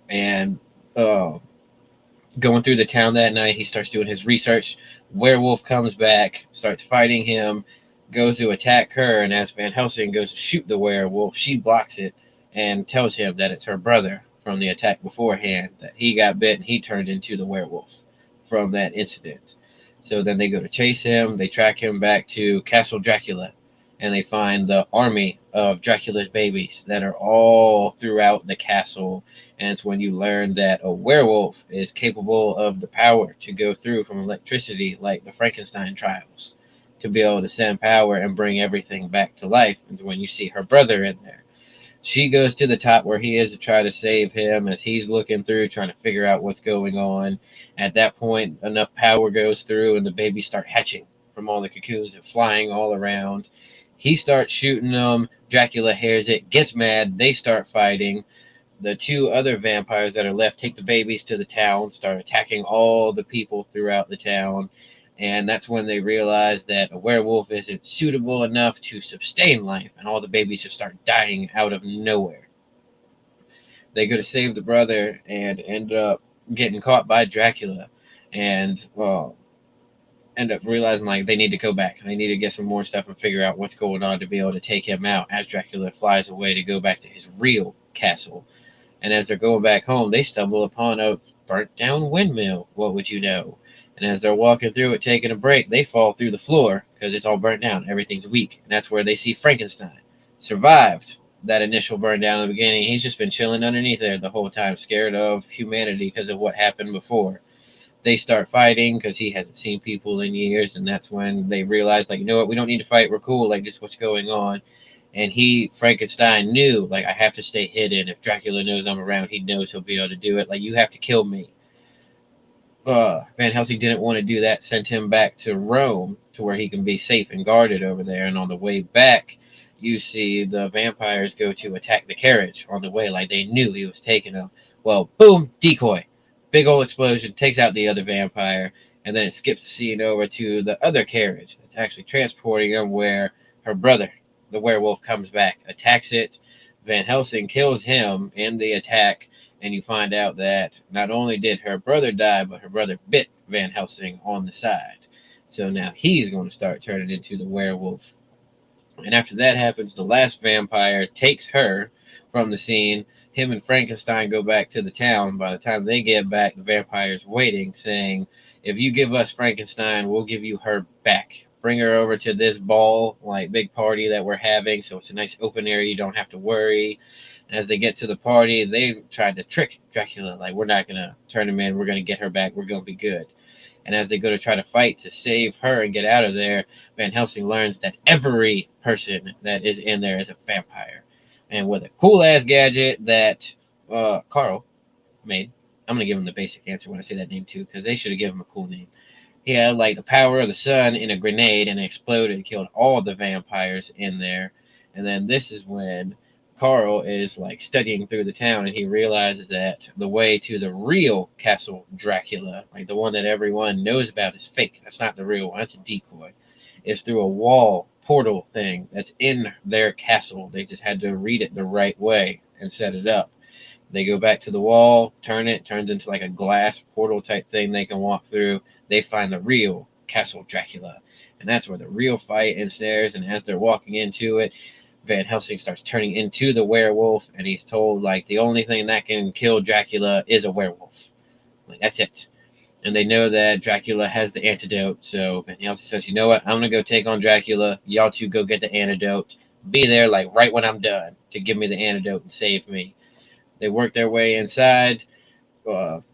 And going through the town that night, he starts doing his research. Werewolf comes back, starts fighting him, goes to attack her, and as Van Helsing goes to shoot the werewolf, she blocks it and tells him that it's her brother from the attack beforehand, that he got bit and he turned into the werewolf from that incident. So then they go to chase him. They track him back to Castle Dracula, and they find the army of Dracula's babies that are all throughout the castle. And it's when you learn that a werewolf is capable of the power to go through from electricity, like the Frankenstein trials, to be able to send power and bring everything back to life. And when you see her brother in there, she goes to the top where he is to try to save him as he's looking through, trying to figure out what's going on. At that point, enough power goes through and the babies start hatching from all the cocoons and flying all around. He starts shooting them. Dracula hears it, gets mad. They start fighting. The two other vampires that are left take the babies to the town, start attacking all the people throughout the town. And that's when they realize that a werewolf isn't suitable enough to sustain life, and all the babies just start dying out of nowhere. They go to save the brother and end up getting caught by Dracula, and end up realizing like they need to go back. They need to get some more stuff and figure out what's going on to be able to take him out as Dracula flies away to go back to his real castle. And as they're going back home, they stumble upon a burnt down windmill. What would you know? And as they're walking through it, taking a break, they fall through the floor because it's all burnt down. Everything's weak. And that's where they see Frankenstein. Survived that initial burn down in the beginning. He's just been chilling underneath there the whole time, scared of humanity because of what happened before. They start fighting because he hasn't seen people in years. And that's when they realize, like, you know what? We don't need to fight. We're cool. Like, just what's going on. And Frankenstein knew, like, I have to stay hidden. If Dracula knows I'm around, he knows he'll be able to do it. Like, you have to kill me. Van Helsing didn't want to do that, sent him back to Rome to where he can be safe and guarded over there. And on the way back, you see the vampires go to attack the carriage on the way, like they knew he was taking them. Well, boom, decoy. Big old explosion, takes out the other vampire, and then it skips the scene over to the other carriage that's actually transporting him where her brother, the werewolf, comes back, attacks it. Van Helsing kills him in the attack. And you find out that not only did her brother die, but her brother bit Van Helsing on the side. So now he's going to start turning into the werewolf. And after that happens, the last vampire takes her from the scene. Him and Frankenstein go back to the town. By the time they get back, the vampire's waiting, saying, if you give us Frankenstein, we'll give you her back. Bring her over to this ball, like big party that we're having. So it's a nice open area. You don't have to worry. As they get to the party, they tried to trick Dracula. Like, we're not going to turn him in. We're going to get her back. We're going to be good. And as they go to try to fight to save her and get out of there, Van Helsing learns that every person that is in there is a vampire. And with a cool-ass gadget that Carl made, I'm going to give him the basic answer when I say that name, too, because they should have given him a cool name. He had, like, the power of the sun in a grenade, and it exploded and killed all the vampires in there. And then this is when Carl is like studying through the town, and he realizes that the way to the real Castle Dracula, like the one that everyone knows about, is fake. That's not the real one. That's a decoy. It's through a wall portal thing that's in their castle. They just had to read it the right way and set it up. They go back to the wall, turn it, turns into like a glass portal type thing they can walk through. They find the real Castle Dracula. And that's where the real fight ensnares. And as they're walking into it, Van Helsing starts turning into the werewolf, and he's told like the only thing that can kill Dracula is a werewolf. Like that's it. And they know that Dracula has the antidote. So Van Helsing says, "You know what? I'm gonna go take on Dracula. Y'all two go get the antidote. Be there like right when I'm done to give me the antidote and save me." They work their way inside.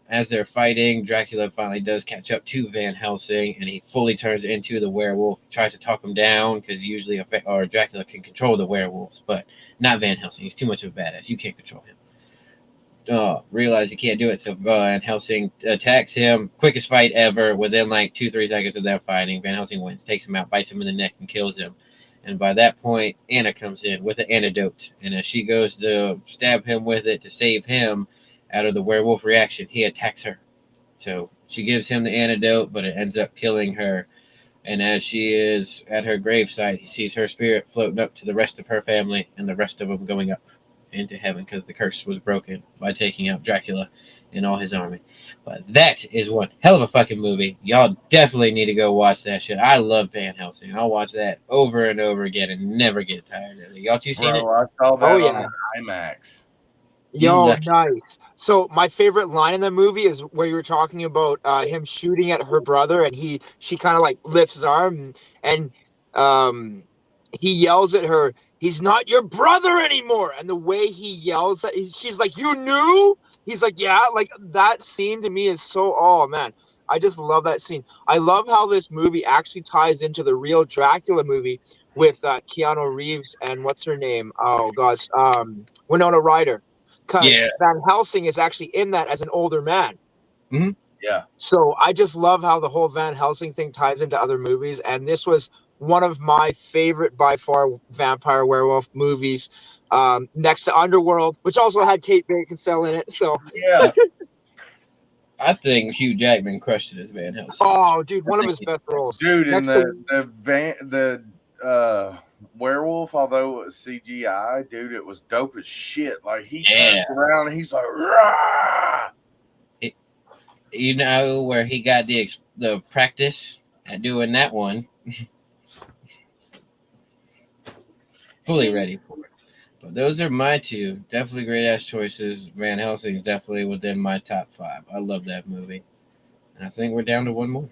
As they're fighting, Dracula finally does catch up to Van Helsing, and he fully turns into the werewolf. Tries to talk him down because usually Dracula can control the werewolves, but not Van Helsing. He's too much of a badass. You can't control him. Realize he can't do it, so Van Helsing attacks him. Quickest fight ever. Within like 2-3 seconds of them fighting, Van Helsing wins, takes him out, bites him in the neck, and kills him. And by that point, Anna comes in with the antidote, and as she goes to stab him with it to save him, out of the werewolf reaction, he attacks her. So she gives him the antidote, but it ends up killing her. And as she is at her gravesite, he sees her spirit floating up to the rest of her family, and the rest of them going up into heaven because the curse was broken by taking out Dracula and all his army. But that is one hell of a fucking movie. Y'all definitely need to go watch that shit. I love Van Helsing. I'll watch that over and over again and never get tired of it. Y'all two seen it? I saw that Oh, on yeah. IMAX. Yo, lucky. nice. So my favorite line in the movie is where you were talking about him shooting at her brother, and she kind of like lifts his arm, and he yells at her, "He's not your brother anymore!" And the way he yells at, she's like, "You knew?" He's like, "Yeah." Like that scene to me is so, oh man, I just love that scene. I love how this movie actually ties into the real Dracula movie with Keanu Reeves and what's her name? Oh gosh, Winona Ryder. Because Yeah. Van Helsing is actually in that as an older man. Mm-hmm. Yeah. So I just love how the whole Van Helsing thing ties into other movies. And this was one of my favorite, by far, vampire werewolf movies, next to Underworld, which also had Kate Beckinsale in it. So, Yeah. I think Hugh Jackman crushed it as Van Helsing. oh, dude, one of his best roles. Dude, in Next to, the werewolf, although it was CGI, dude, it was dope as shit. Like he turns around and he's like, rah! You know where he got the practice at doing that one? Fully ready for it. But those are my two. Definitely great ass choices. Van Helsing's definitely within my top 5. I love that movie. And I think we're down to one more.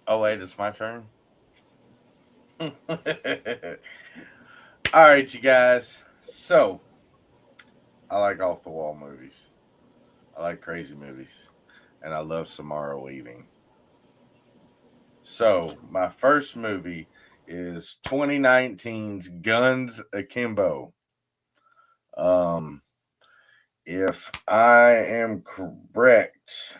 Oh wait, it's my turn. All right, you guys. So I like off the wall movies. I like crazy movies. And I love Samara Weaving. So my first movie is 2019's Guns Akimbo. If I am correct,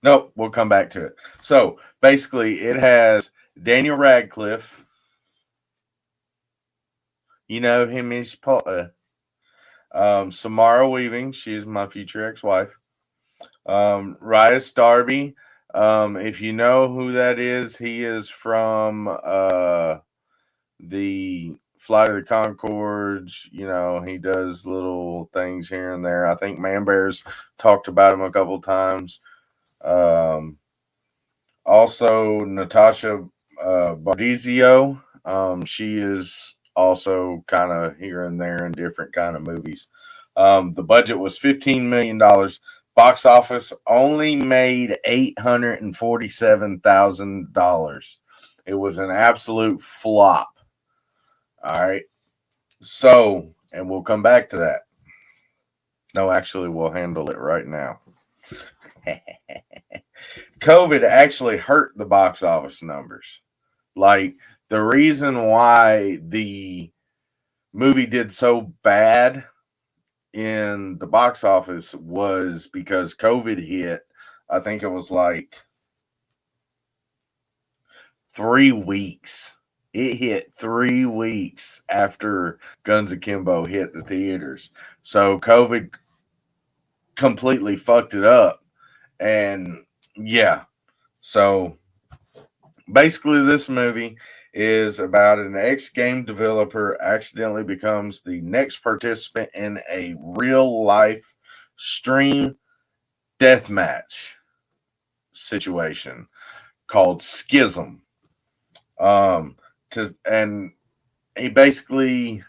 nope, we'll come back to it. So basically, it has Daniel Radcliffe. You know him as Paul. Samara Weaving, she is my future ex-wife. Rhys Darby, if you know who that is, he is from the Flight of the Conchords. You know, he does little things here and there. I think Man Bear's talked about him a couple times. Also, Natasha Bardizio, she is also kind of here and there in different kind of movies. The budget was $15 million. Box office only made $847,000. It was an absolute flop. All right. So, and we'll come back to that. No, actually, we'll handle it right now. COVID actually hurt the box office numbers. Like, the reason why the movie did so bad in the box office was because COVID hit. I think it was like 3 weeks. It hit 3 weeks after Guns Akimbo hit the theaters. So COVID completely fucked it up. And yeah, so basically this movie is about an ex-game developer accidentally becomes the next participant in a real life stream deathmatch situation called Schism. And he basically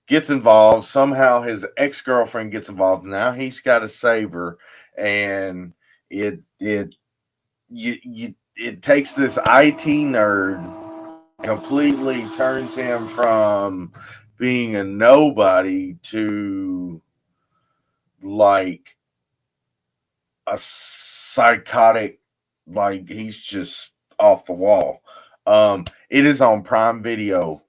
gets involved. Somehow his ex-girlfriend gets involved. Now he's got to save her, and it takes this IT nerd, completely turns him from being a nobody to like a psychotic, like he's just off the wall. It is on Prime Video.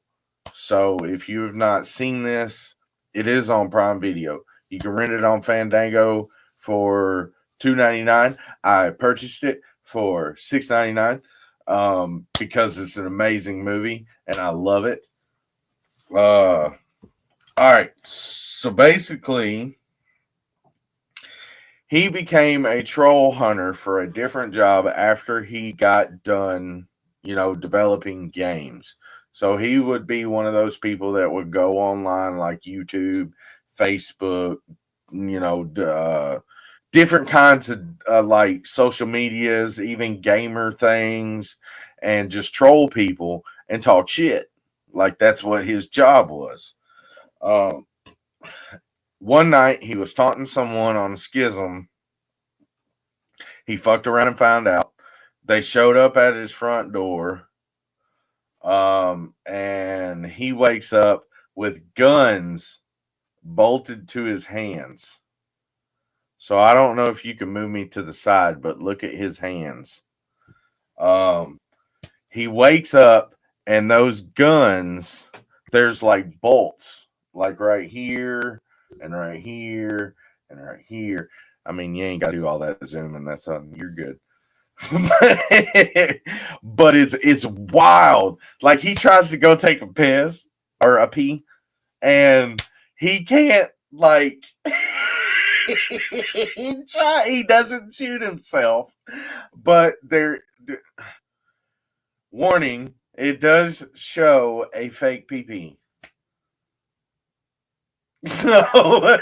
So if you have not seen this, it is on Prime Video. You can rent it on Fandango for $2.99. I purchased it for $6.99 because it's an amazing movie and I love it. All right. So basically, he became a troll hunter for a different job after he got done, developing games. So he would be one of those people that would go online like YouTube, Facebook, different kinds of like social medias, even gamer things, and just troll people and talk shit. Like that's what his job was. One night he was taunting someone on Schism. He fucked around and found out. They showed up at his front door. And he wakes up with guns bolted to his hands. So I don't know if you can move me to the side, but look at his hands. He wakes up and those guns, there's like bolts, like right here and right here and right here. I mean, you ain't got to do all that zooming. That's you're good. But it's wild. Like he tries to go take a piss or a pee, and he can't. Like he doesn't shoot himself, but warning: it does show a fake pee. So.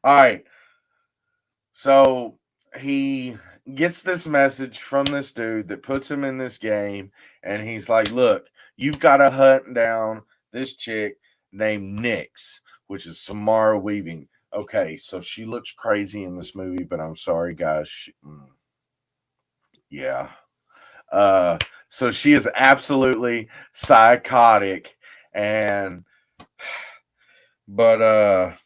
All right. So he gets this message from this dude that puts him in this game, and he's like, look, you've got to hunt down this chick named Nyx, which is Samara Weaving. Okay, so she looks crazy in this movie, but I'm sorry, guys. Yeah. So she is absolutely psychotic, but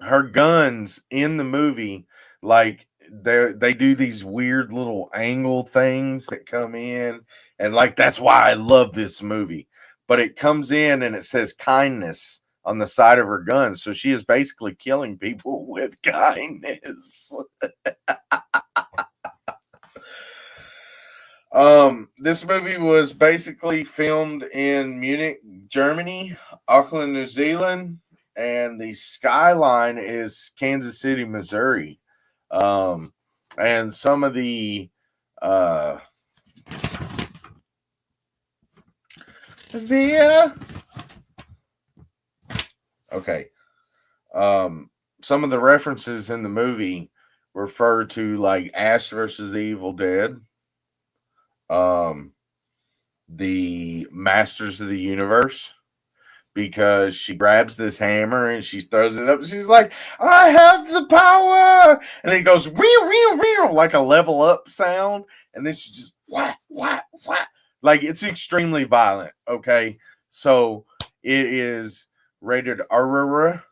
her guns in the movie, like they do these weird little angle things that come in, and like that's why I love this movie. But it comes in and it says kindness on the side of her gun, so she is basically killing people with kindness. This movie was basically filmed in Munich, Germany, Auckland, New Zealand, and the skyline is Kansas City, Missouri. And some of the some of the references in the movie refer to like Ash versus the Evil Dead, the Masters of the Universe, because she grabs this hammer and she throws it up. She's like, I have the power. And it goes, like a level up sound. And then she just, what? Like, it's extremely violent. Okay. So it is rated R.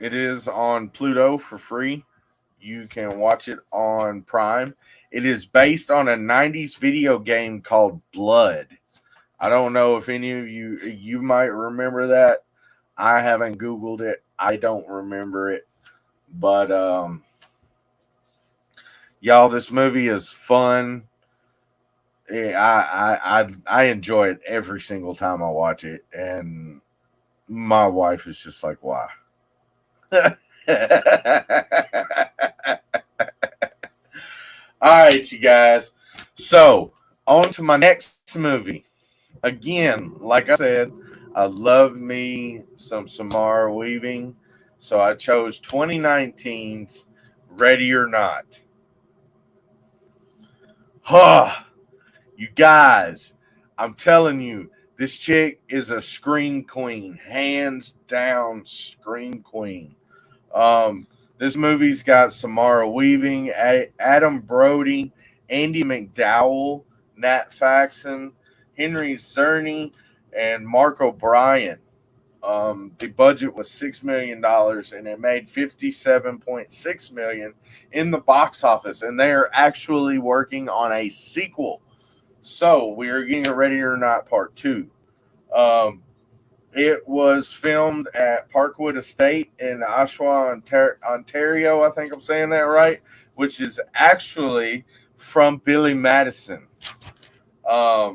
It is on Pluto for free. You can watch it on Prime. It is based on a 90s video game called Blood. I don't know if any of you might remember that. I haven't Googled it. I don't remember it. But y'all, this movie is fun. I enjoy it every single time I watch it, and my wife is just like, "Why?" All right, you guys. So on to my next movie. Again, like I said, I love me some Samara Weaving, so I chose 2019's Ready or Not. Huh. You guys, I'm telling you, this chick is a scream queen, hands down scream queen. This movie's got Samara Weaving, Adam Brody, Andy McDowell, Nat Faxon, Henry Czerny, and Mark O'Brien. The budget was $6 million, and it made $57.6 million in the box office, and they are actually working on a sequel. So we are getting a Ready or Not Part 2. It was filmed at Parkwood Estate in Oshawa, Ontario. I think I'm saying that right, which is actually from Billy Madison. The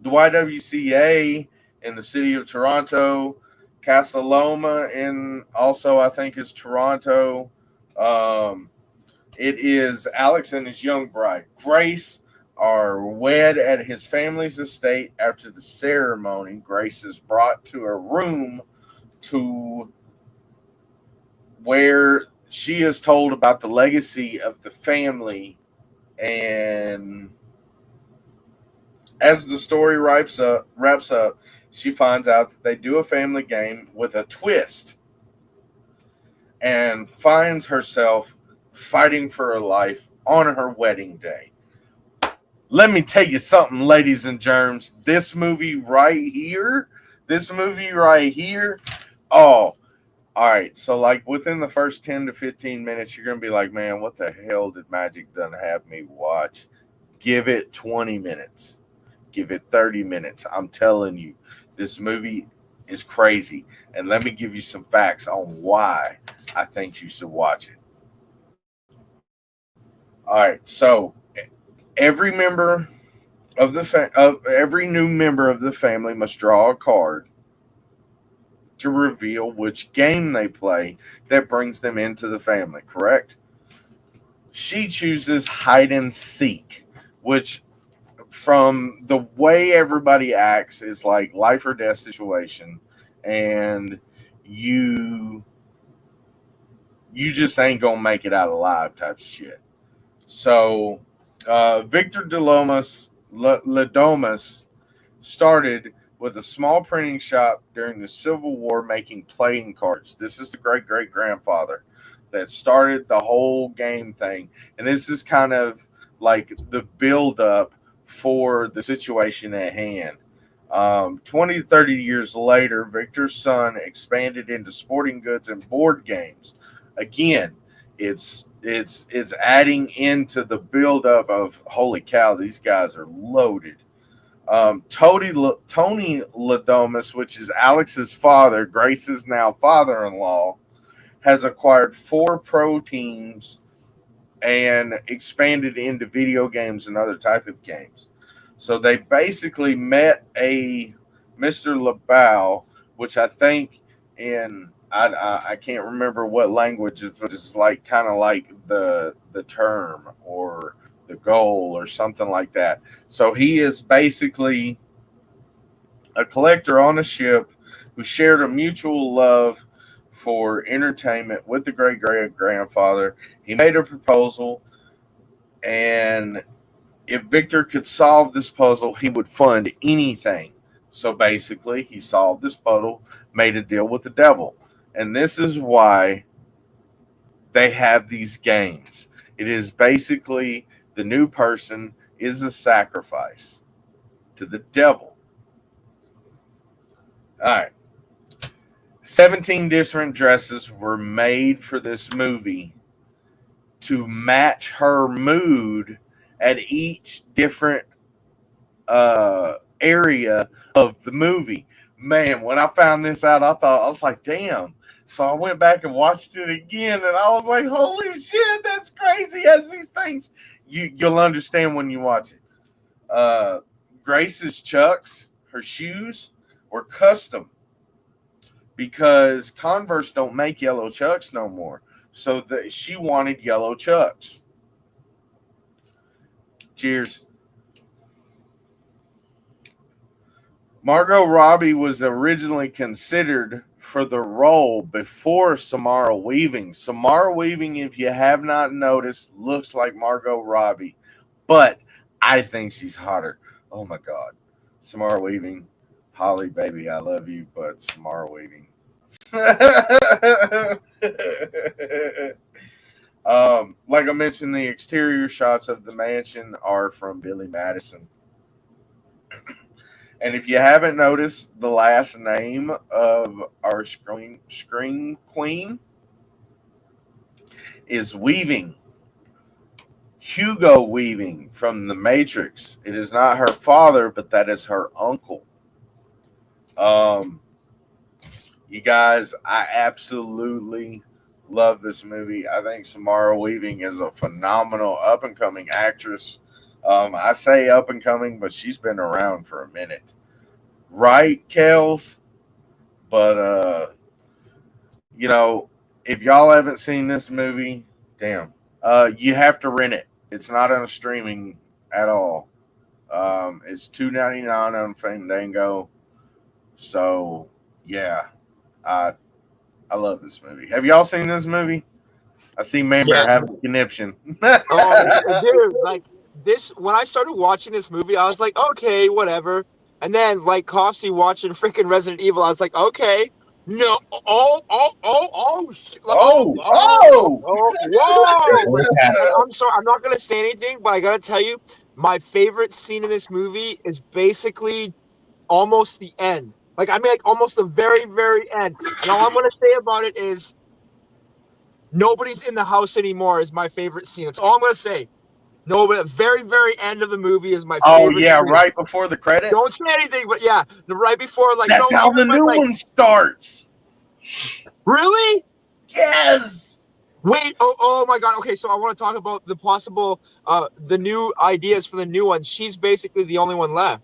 YWCA in the city of Toronto, Casaloma in also I think is Toronto. It is Alex and his young bride Grace are wed at his family's estate. After the ceremony, Grace is brought to a room to where she is told about the legacy of the family, and as the story wraps up, she finds out that they do a family game with a twist and finds herself fighting for her life on her wedding day. Let me tell you something, ladies and germs. This movie right here, oh, all right. So, like, within the first 10 to 15 minutes, you're going to be like, man, what the hell did Magik done have me watch? Give it 20 minutes. Give it 30 minutes. I'm telling you, this movie is crazy. And let me give you some facts on why I think you should watch it. All right. So, every member of every new member of the family must draw a card to reveal which game they play that brings them into the family, correct? She chooses hide and seek, which from the way everybody acts is like life or death situation, and you just ain't gonna make it out alive type of shit. So Victor Ledomas started with a small printing shop during the Civil War making playing cards. This is the great-great-grandfather that started the whole game thing. And this is kind of like the build-up for the situation at hand. 20 to 30 years later, Victor's son expanded into sporting goods and board games. Again, it's adding into the buildup of holy cow, these guys are loaded. Tony Ladomas, which is Alex's father, Grace's now father-in-law, has acquired 4 pro teams and expanded into video games and other type of games. So they basically met a Mr. LaBelle, which I think I can't remember what language, but it's like kind of like the term or the goal or something like that. So he is basically a collector on a ship who shared a mutual love for entertainment with the great-great-grandfather. He made a proposal, and if Victor could solve this puzzle, he would fund anything. So basically, he solved this puzzle, made a deal with the devil. And this is why they have these games. It is basically the new person is a sacrifice to the devil. All right. 17 different dresses were made for this movie to match her mood at each different area of the movie. Man, when I found this out, I was like, damn. So I went back and watched it again, and I was like, holy shit, that's crazy. As these things, you'll understand when you watch it. Grace's Chucks, her shoes, were custom because Converse don't make yellow Chucks no more. So she wanted yellow Chucks. Cheers. Margot Robbie was originally considered for the role before Samara Weaving. Samara Weaving, if you have not noticed, looks like Margot Robbie, but I think she's hotter. Oh my God. Samara Weaving, Holly, baby, I love you, but Samara Weaving. Like I mentioned, the exterior shots of the mansion are from Billy Madison. And if you haven't noticed, the last name of our screen queen is Weaving. Hugo Weaving from The Matrix. It is not her father, but that is her uncle. You guys, I absolutely love this movie. I think Samara Weaving is a phenomenal up-and-coming actress. I say up-and-coming, but she's been around for a minute. Right, Kels? But, if y'all haven't seen this movie, damn. You have to rent it. It's not on streaming at all. It's $2.99 on Fandango. So, yeah. I love this movie. Have y'all seen this movie? I see Mamber having a conniption. Dude, like this, when I started watching this movie, I was like, okay, whatever. And then, like, Coughsy watching freaking Resident Evil, I was like, okay, no, whoa! I'm sorry, I'm not gonna say anything, but I gotta tell you, my favorite scene in this movie is basically almost the end. Like, I mean, like, almost the very, very end. And all I'm gonna say about it is, nobody's in the house anymore is my favorite scene. That's all I'm gonna say. No, but the very, very end of the movie is my favorite. Oh yeah, scene. Right before the credits. Don't say anything, but yeah, right before, like, that's how the new one starts. Really? Yes. Wait. Oh my God. Okay, so I want to talk about the possible, the new ideas for the new one. She's basically the only one left.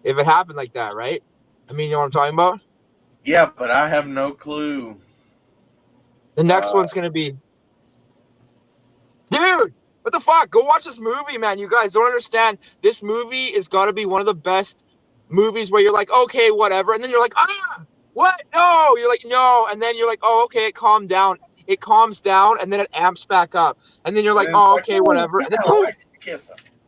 If it happened like that, right? I mean, you know what I'm talking about? Yeah, but I have no clue. The next one's gonna be, dude. What the fuck? Go watch this movie, man. You guys don't understand. This movie is got to be one of the best movies where you're like, okay, whatever. And then you're like, what? No. You're like, no. And then you're like, oh, okay, it calmed down. It calms down, and then it amps back up. And then you're like, oh, okay, whatever. And then,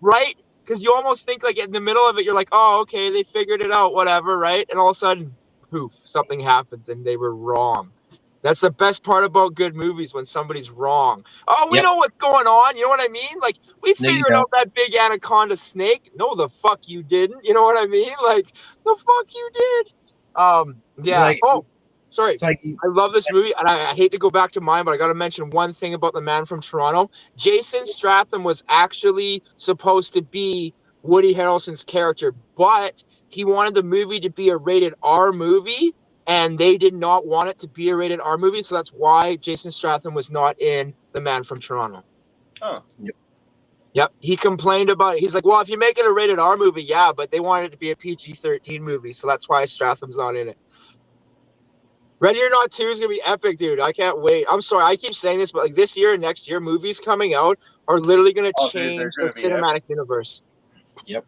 right? Because you almost think, like, in the middle of it, you're like, oh, okay, they figured it out, whatever, right? And all of a sudden, poof, something happens, and they were wrong. That's the best part about good movies, when somebody's wrong. Oh, we know what's going on. You know what I mean? Like, we figured out that big anaconda snake. No, the fuck you didn't. You know what I mean? Like, the fuck you did. Yeah. Like, sorry. Like, I love this movie, and I hate to go back to mine, but I got to mention one thing about The Man from Toronto. Jason Statham was actually supposed to be Woody Harrelson's character, but he wanted the movie to be a rated R movie. And they did not want it to be a rated R movie, so that's why Jason Statham was not in The Man from Toronto. Huh. Yep. He complained about it. He's like, well, if you make it a rated R movie, yeah, but they wanted it to be a PG-13 movie, so that's why Statham's not in it. Ready or Not 2 is going to be epic, dude. I can't wait. I'm sorry, I keep saying this, but like this year and next year, movies coming out are literally going to change the cinematic universe. Yep.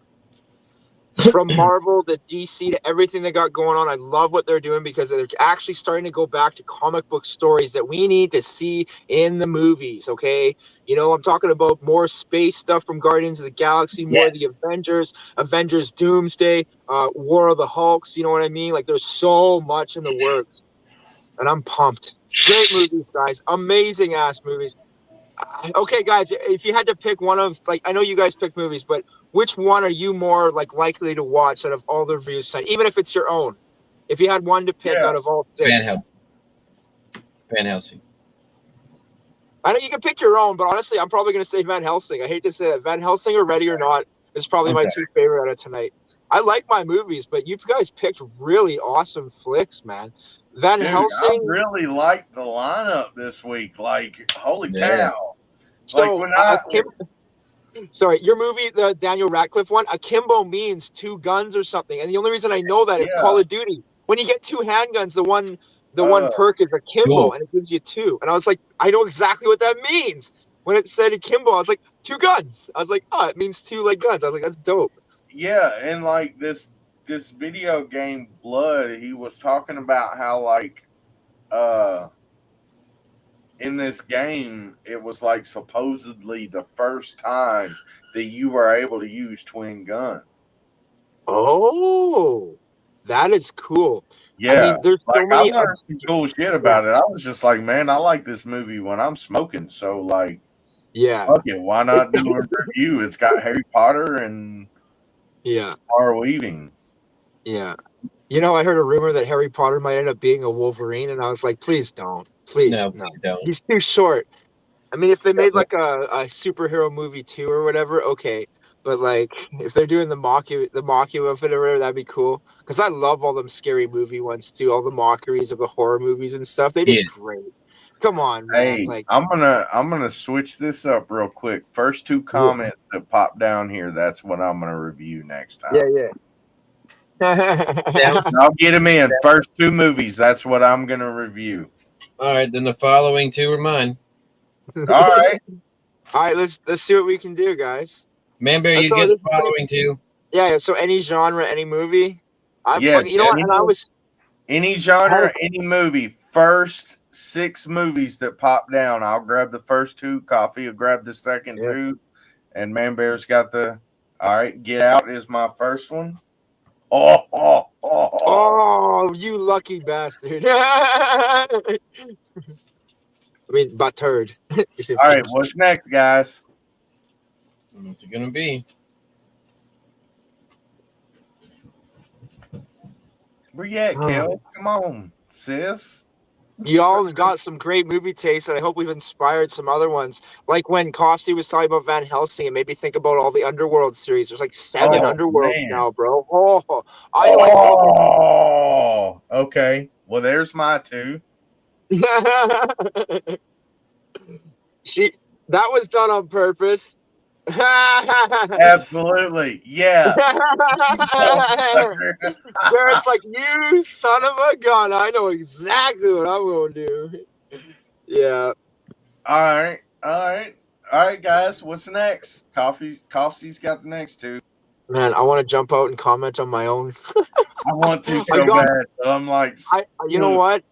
From Marvel to DC to everything they got going on. I love what they're doing because they're actually starting to go back to comic book stories that we need to see in the movies, okay? You know, I'm talking about more space stuff from Guardians of the Galaxy, more of the Avengers Doomsday, War of the Hulks, you know what I mean? Like, there's so much in the works, and I'm pumped. Great movies, guys. Amazing-ass movies. Okay, guys, if you had to pick one of, like, I know you guys pick movies, but which one are you more, like, likely to watch out of all the reviews sent, even if it's your own? If you had one to pick out of all 6. Van Helsing. I know you can pick your own, but honestly, I'm probably going to say Van Helsing. I hate to say it. Van Helsing or Ready or Not is probably my 2 favorite out of tonight. I like my movies, but you guys picked really awesome flicks, man. Van Dude, I Helsing. really like the lineup this week. Like, holy Yeah. cow! Like So, when I sorry, your movie, the Daniel Radcliffe one, akimbo means 2 guns or something. And the only reason I know that is Call yeah, of Duty. When you get 2 handguns, the one perk is akimbo, Cool. and it gives you 2. And I was like, I know exactly what that means. When it said akimbo, I was like, 2 guns. I was like, oh, it means 2 like guns. I was like, that's dope. yeah, and like this video game Blood, he was talking about how like in this game it was like supposedly the first time that you were able to use twin gun. Oh, that is cool. Yeah, I mean, there's so like I many. learned some cool shit about it. I was just like, man, I like this movie when I'm smoking. So like, Yeah, fuck it, why not do a review? It's got Harry Potter and yeah, Star Weaving. yeah. You know, I heard a rumor that Harry Potter might end up being a Wolverine, and I was like, please don't. Please, No, no. please don't. He's too short. I mean, if they made like a superhero movie too or whatever, okay. But like, if they're doing the mockery of it or whatever, that'd be cool. Because I love all them scary movie ones too, all the mockeries of the horror movies and stuff. They did Yeah. great. Come on, man. Hey, Like, I'm gonna switch this up real quick. First 2 comments that pop down here, that's what I'm gonna review next time. yeah. I'll get them in. First 2 movies, that's what I'm gonna review. All right, then the following 2 are mine. All right. All right, let's see what we can do, guys. Manbear, you get the following 2. Yeah, so any genre, any movie. Yeah, you know what? And I was any genre, any movie. First 6 movies that pop down, I'll grab the first 2. Coffee will grab the second 2, and Manbear's got the. All right, Get Out is my first one. Oh, you lucky bastard. I mean, butthurt. All right, what's next, guys? What's it gonna be? Where you at, Kel? Come on, sis. Y'all got some great movie taste, and I hope we've inspired some other ones. Like when Coughs was talking about Van Helsing, and made me think about all the Underworld series. There's like 7 Underworlds now, bro. Okay. Well, there's my 2. That was done on purpose. Absolutely, yeah. Where it's like, you son of a gun, I know exactly what I'm going to do. Yeah. All right, guys. What's next? Coffee's got the next 2. Man, I want to jump out and comment on my own. I want to so bad. So I'm like, you know what?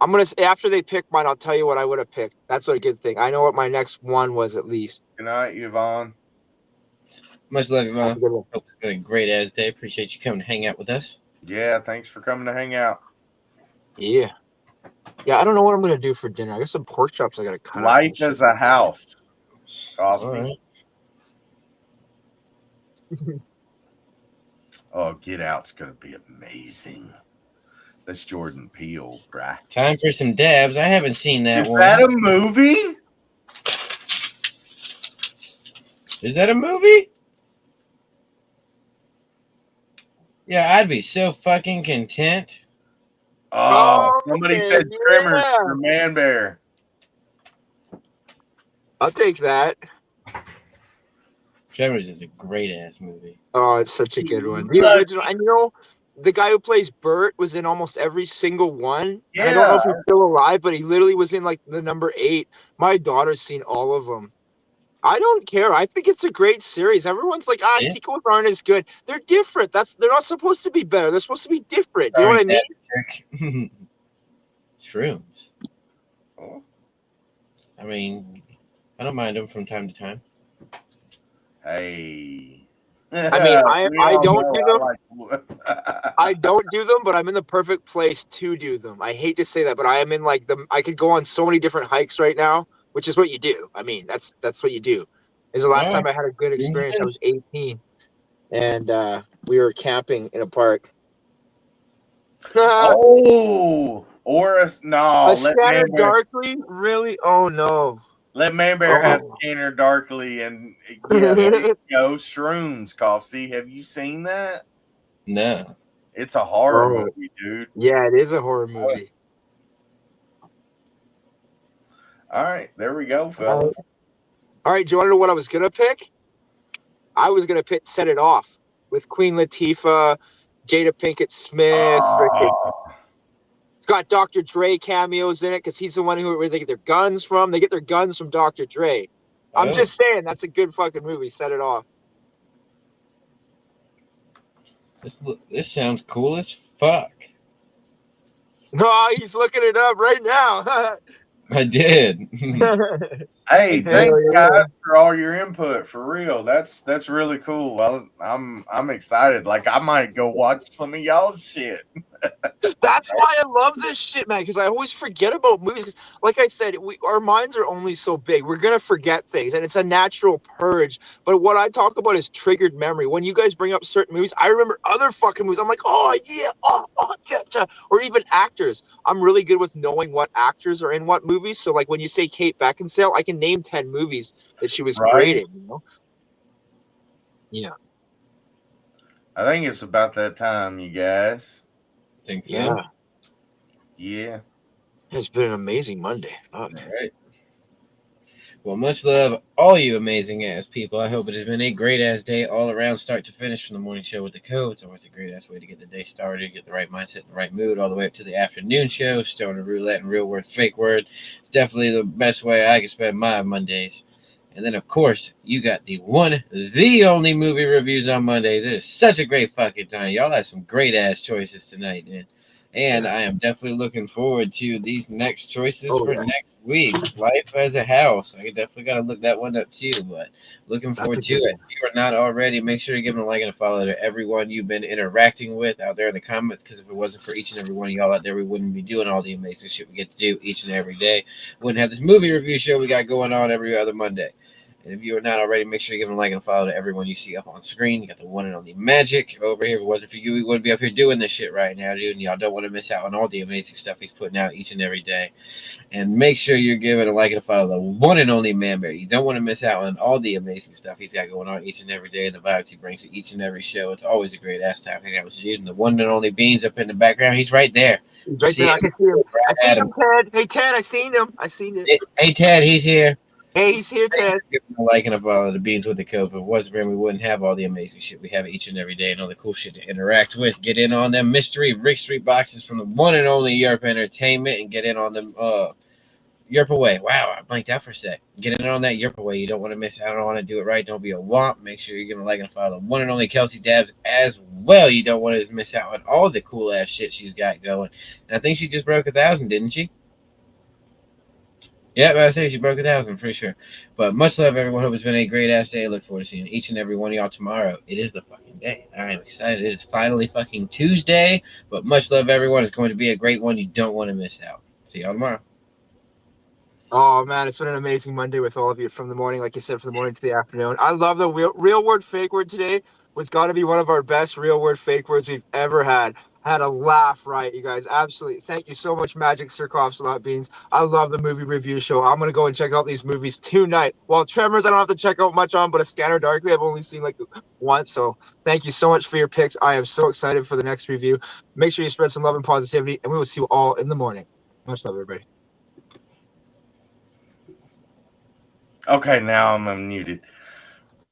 I'm gonna after they pick mine, I'll tell you what I would have picked. That's a good thing. I know what my next one was at least. Good night, Yvonne. Much love, Yvonne. Hope it's been a great ass day. Appreciate you coming to hang out with us. Yeah, thanks for coming to hang out. Yeah. I don't know what I'm gonna do for dinner. I got some pork chops I gotta cut. Life as a house. Coffee. Right. Oh, Get Out's gonna be amazing. That's Jordan Peele, right? Time for some dabs. I haven't seen that one. Is that a movie? Is that a movie? Yeah, I'd be so fucking content. Oh, somebody said Tremors for Man Bear. I'll take that. Tremors is a great ass movie. Oh, it's such a good one. The original, and you know, the guy who plays Bert was in almost every single one. Yeah. I don't know if he's still alive, but he literally was in like the number 8. My daughter's seen all of them. I don't care. I think it's a great series. Everyone's like, sequels aren't as good. They're different. They're not supposed to be better. They're supposed to be different. You know what I mean? Shrooms. Oh. I mean, I don't mind them from time to time. Hey. I mean, I don't do them. I don't do them, but I'm in the perfect place to do them. I hate to say that, but I am in like I could go on so many different hikes right now, which is what you do. I mean, that's what you do. Is the last time I had a good experience, I was 18, and we were camping in a park. Oh, or a Scanner Darkly? Really? Oh no. Let Man Bear have Oh. Scanner Darkly, and yeah, there you go. Shrooms, Coffee. Have you seen that? No. It's a horror Oh. movie, dude. Yeah, it is a horror movie. All right, there we go, All fellas. right, do you want to know what I was gonna pick? I was gonna pick "Set It Off" with Queen Latifah, Jada Pinkett Smith. Frickin', it's got Dr. Dre cameos in it because he's the one where they get their guns from. They get their guns from Dr. Dre. I'm Oh. just saying that's a good fucking movie. Set It Off. This sounds cool as fuck. No, he's looking it up right now. I did. Hey, Hell thanks yeah. guys for all your input. For real, that's really cool. I'm excited. Like I might go watch some of y'all's shit. That's why I love this shit, man, because I always forget about movies. 'Cause like I said, our minds are only so big. We're going to forget things, and it's a natural purge. But what I talk about is triggered memory. When you guys bring up certain movies, I remember other fucking movies. I'm like, oh, yeah, yeah. Or even actors. I'm really good with knowing what actors are in what movies. So, like, when you say Kate Beckinsale, I can name 10 movies that she was great Right? in, you know? Yeah. I think it's about that time, you guys. Think so? Yeah. Yeah. It's been an amazing Monday. All right. Well, much love, all you amazing ass people. I hope it has been a great ass day all around, start to finish, from the morning show with the Cove. It's always a great ass way to get the day started, get the right mindset and the right mood, all the way up to the afternoon show, Stoner Roulette and Real Word Fake Word. It's definitely the best way I can spend my Mondays. And then, of course, you got the one, the only movie reviews on Mondays. It is such a great fucking time. Y'all have some great ass choices tonight, man. And I am definitely looking forward to these next choices for next week. Life as a House. I definitely got to look that one up too, but looking forward to it. If you are not already, make sure to give them a like and a follow to everyone you've been interacting with out there in the comments, because if it wasn't for each and every one of y'all out there, we wouldn't be doing all the amazing shit we get to do each and every day. We wouldn't have this movie review show we got going on every other Monday. And if you are not already, make sure to give them a like and a follow to everyone you see up on screen. You got the one and only Magik over here. If it wasn't for you, we wouldn't be up here doing this shit right now, dude. And y'all don't want to miss out on all the amazing stuff he's putting out each and every day. And make sure you're giving a like and a follow to the one and only Man Bear. You don't want to miss out on all the amazing stuff he's got going on each and every day, and the vibes he brings to each and every show. It's always a great ass time hanging out with you. And the one and only Beans up in the background, he's right there. He's right there. I can see him. I seen him, Ted. Hey, Ted, I seen him. I seen it. Hey, Ted, he's here. Hey, he's here, Ted. Give him a like and a follow to Beans with the Cove. If it wasn't for him, we wouldn't have all the amazing shit we have each and every day and all the cool shit to interact with. Get in on them mystery Rick Street boxes from the one and only Europe Entertainment, and get in on them Europe Away. Wow, I blanked out for a sec. Get in on that Europe Away. You don't want to miss out on it. Do it right. Don't be a womp. Make sure you give him a like and a follow. The one and only Kelsey Dabs as well. You don't want to miss out on all the cool ass shit she's got going. And I think she just broke 1,000, didn't she? Yeah, but I say she broke 1,000, I'm pretty sure. But much love, everyone. Hope it's been a great ass day. I look forward to seeing each and every one of y'all tomorrow. It is the fucking day. I am excited. It is finally fucking Tuesday. But much love, everyone. It's going to be a great one. You don't want to miss out. See y'all tomorrow. Oh man, it's been an amazing Monday with all of you from the morning, like you said, from the morning to the afternoon. I love the real word fake word today. Was got to be one of our best real word fake words we've ever had. Had a laugh, right, you guys? Absolutely. Thank you so much, Magik, Sir Coughs Alot, Beans. I love the movie review show. I'm gonna go and check out these movies tonight. Well, Tremors, I don't have to check out much on, but A Scanner Darkly, I've only seen like once. So thank you so much for your picks. I am so excited for the next review. Make sure you spread some love and positivity, and we will see you all in the morning. Much love, everybody. Okay, now I'm unmuted.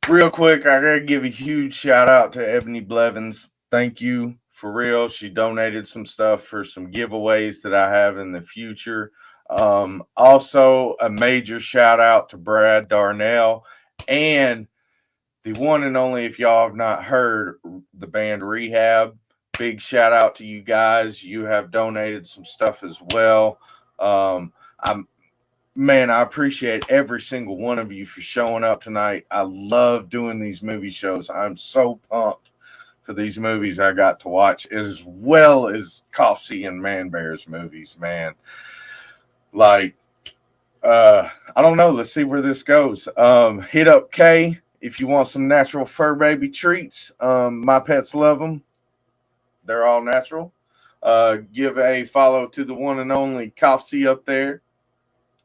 Real quick, I gotta give a huge shout out to Ebony Blevins. Thank you, for real. She donated some stuff for some giveaways that I have in the future. Also, a major shout out to Brad Darnell and the one and only, if y'all have not heard, the band Rehab. Big shout out to you guys. You have donated some stuff as well. I appreciate every single one of you for showing up tonight. I love doing these movie shows. I'm so pumped for these movies I got to watch, as well as Coffee and Man Bear's movies, man. Like, I don't know. Let's see where this goes. Hit up Kay if you want some natural fur baby treats. My pets love them. They're all natural. Give a follow to the one and only Coffee up there.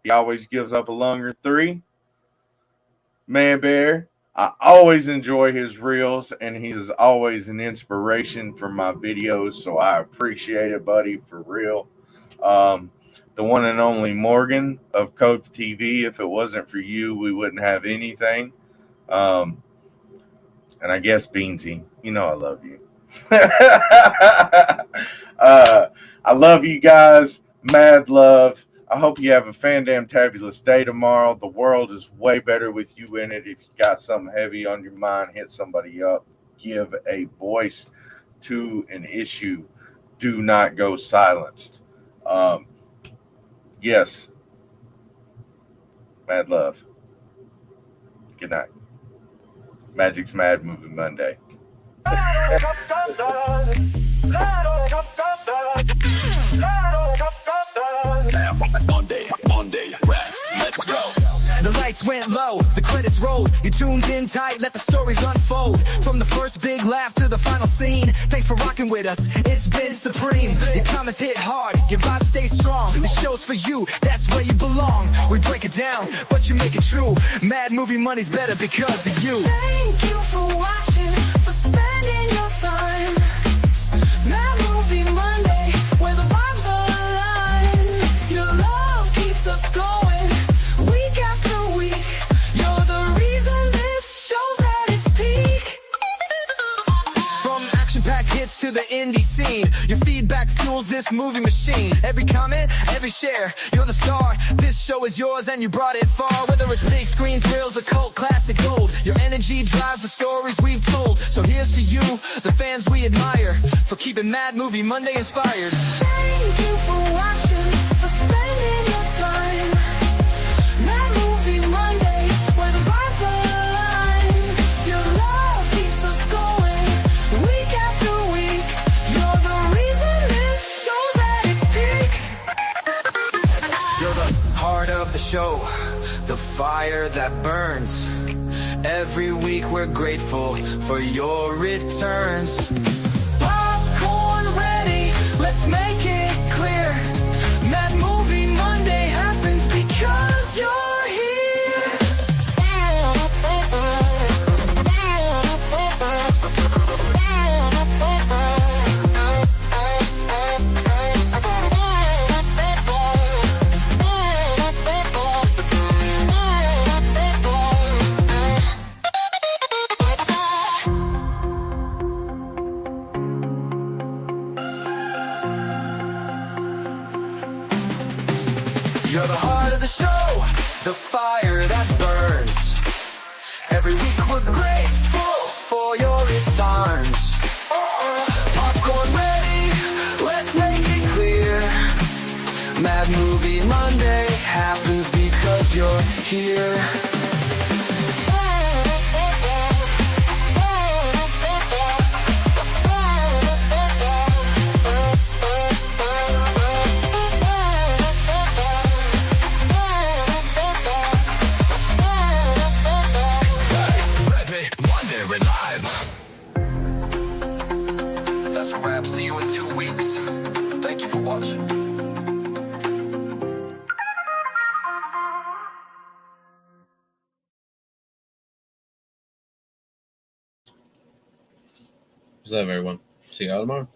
He always gives up a longer 3. Man Bear, I always enjoy his reels, and he is always an inspiration for my videos, so I appreciate it, buddy, for real. Um, the one and only Morgan of Cove-TV. If it wasn't for you, we wouldn't have anything. Um, and I guess Beansy, you know I love you. I love you guys. Mad love. I hope you have a fan-damn-tabulous day tomorrow. The world is way better with you in it. If you got something heavy on your mind, hit somebody up. Give a voice to an issue. Do not go silenced. Yes. Mad love. Good night. Magic's Mad Movie Monday. Monday, rap, let's go. The lights went low, the credits rolled. You tuned in tight, let the stories unfold. From the first big laugh to the final scene. Thanks for rocking with us, it's been supreme. Your comments hit hard, your vibe stays strong. The show's for you, that's where you belong. We break it down, but you make it true. Mad Movie Money's better because of you. Thank you for watching, for spending your time. Mad Movie Monday, where the vibes align. Your love keeps us going, week after week. You're the reason this show's at its peak. From action-packed hits to the indie scene, your feedback fuels this movie machine. Every comment, every share, you're the star. This show is yours and you brought it far. Whether it's big screen thrills or cult classic gold, your energy drives the stories we've told. So here's to you, the fans we admire, for keeping Mad Movie Monday inspired. Thank you for watching, for spending your time. Mad Movie Monday, where the vibes align. Your love keeps us going, week after week. You're the reason this show's at its peak. You're the heart of the show, the fire that burns. Every week we're grateful for your returns. Popcorn ready, let's make it clear. Mad Movie Monday happens because you're here. You're the heart of the show, the fire that burns. Every week we're grateful for your returns. Popcorn ready, let's make it clear. Mad Movie Monday happens because you're here. That's a wrap. See you in 2 weeks. Thank you for watching. What's up, everyone? See y'all tomorrow.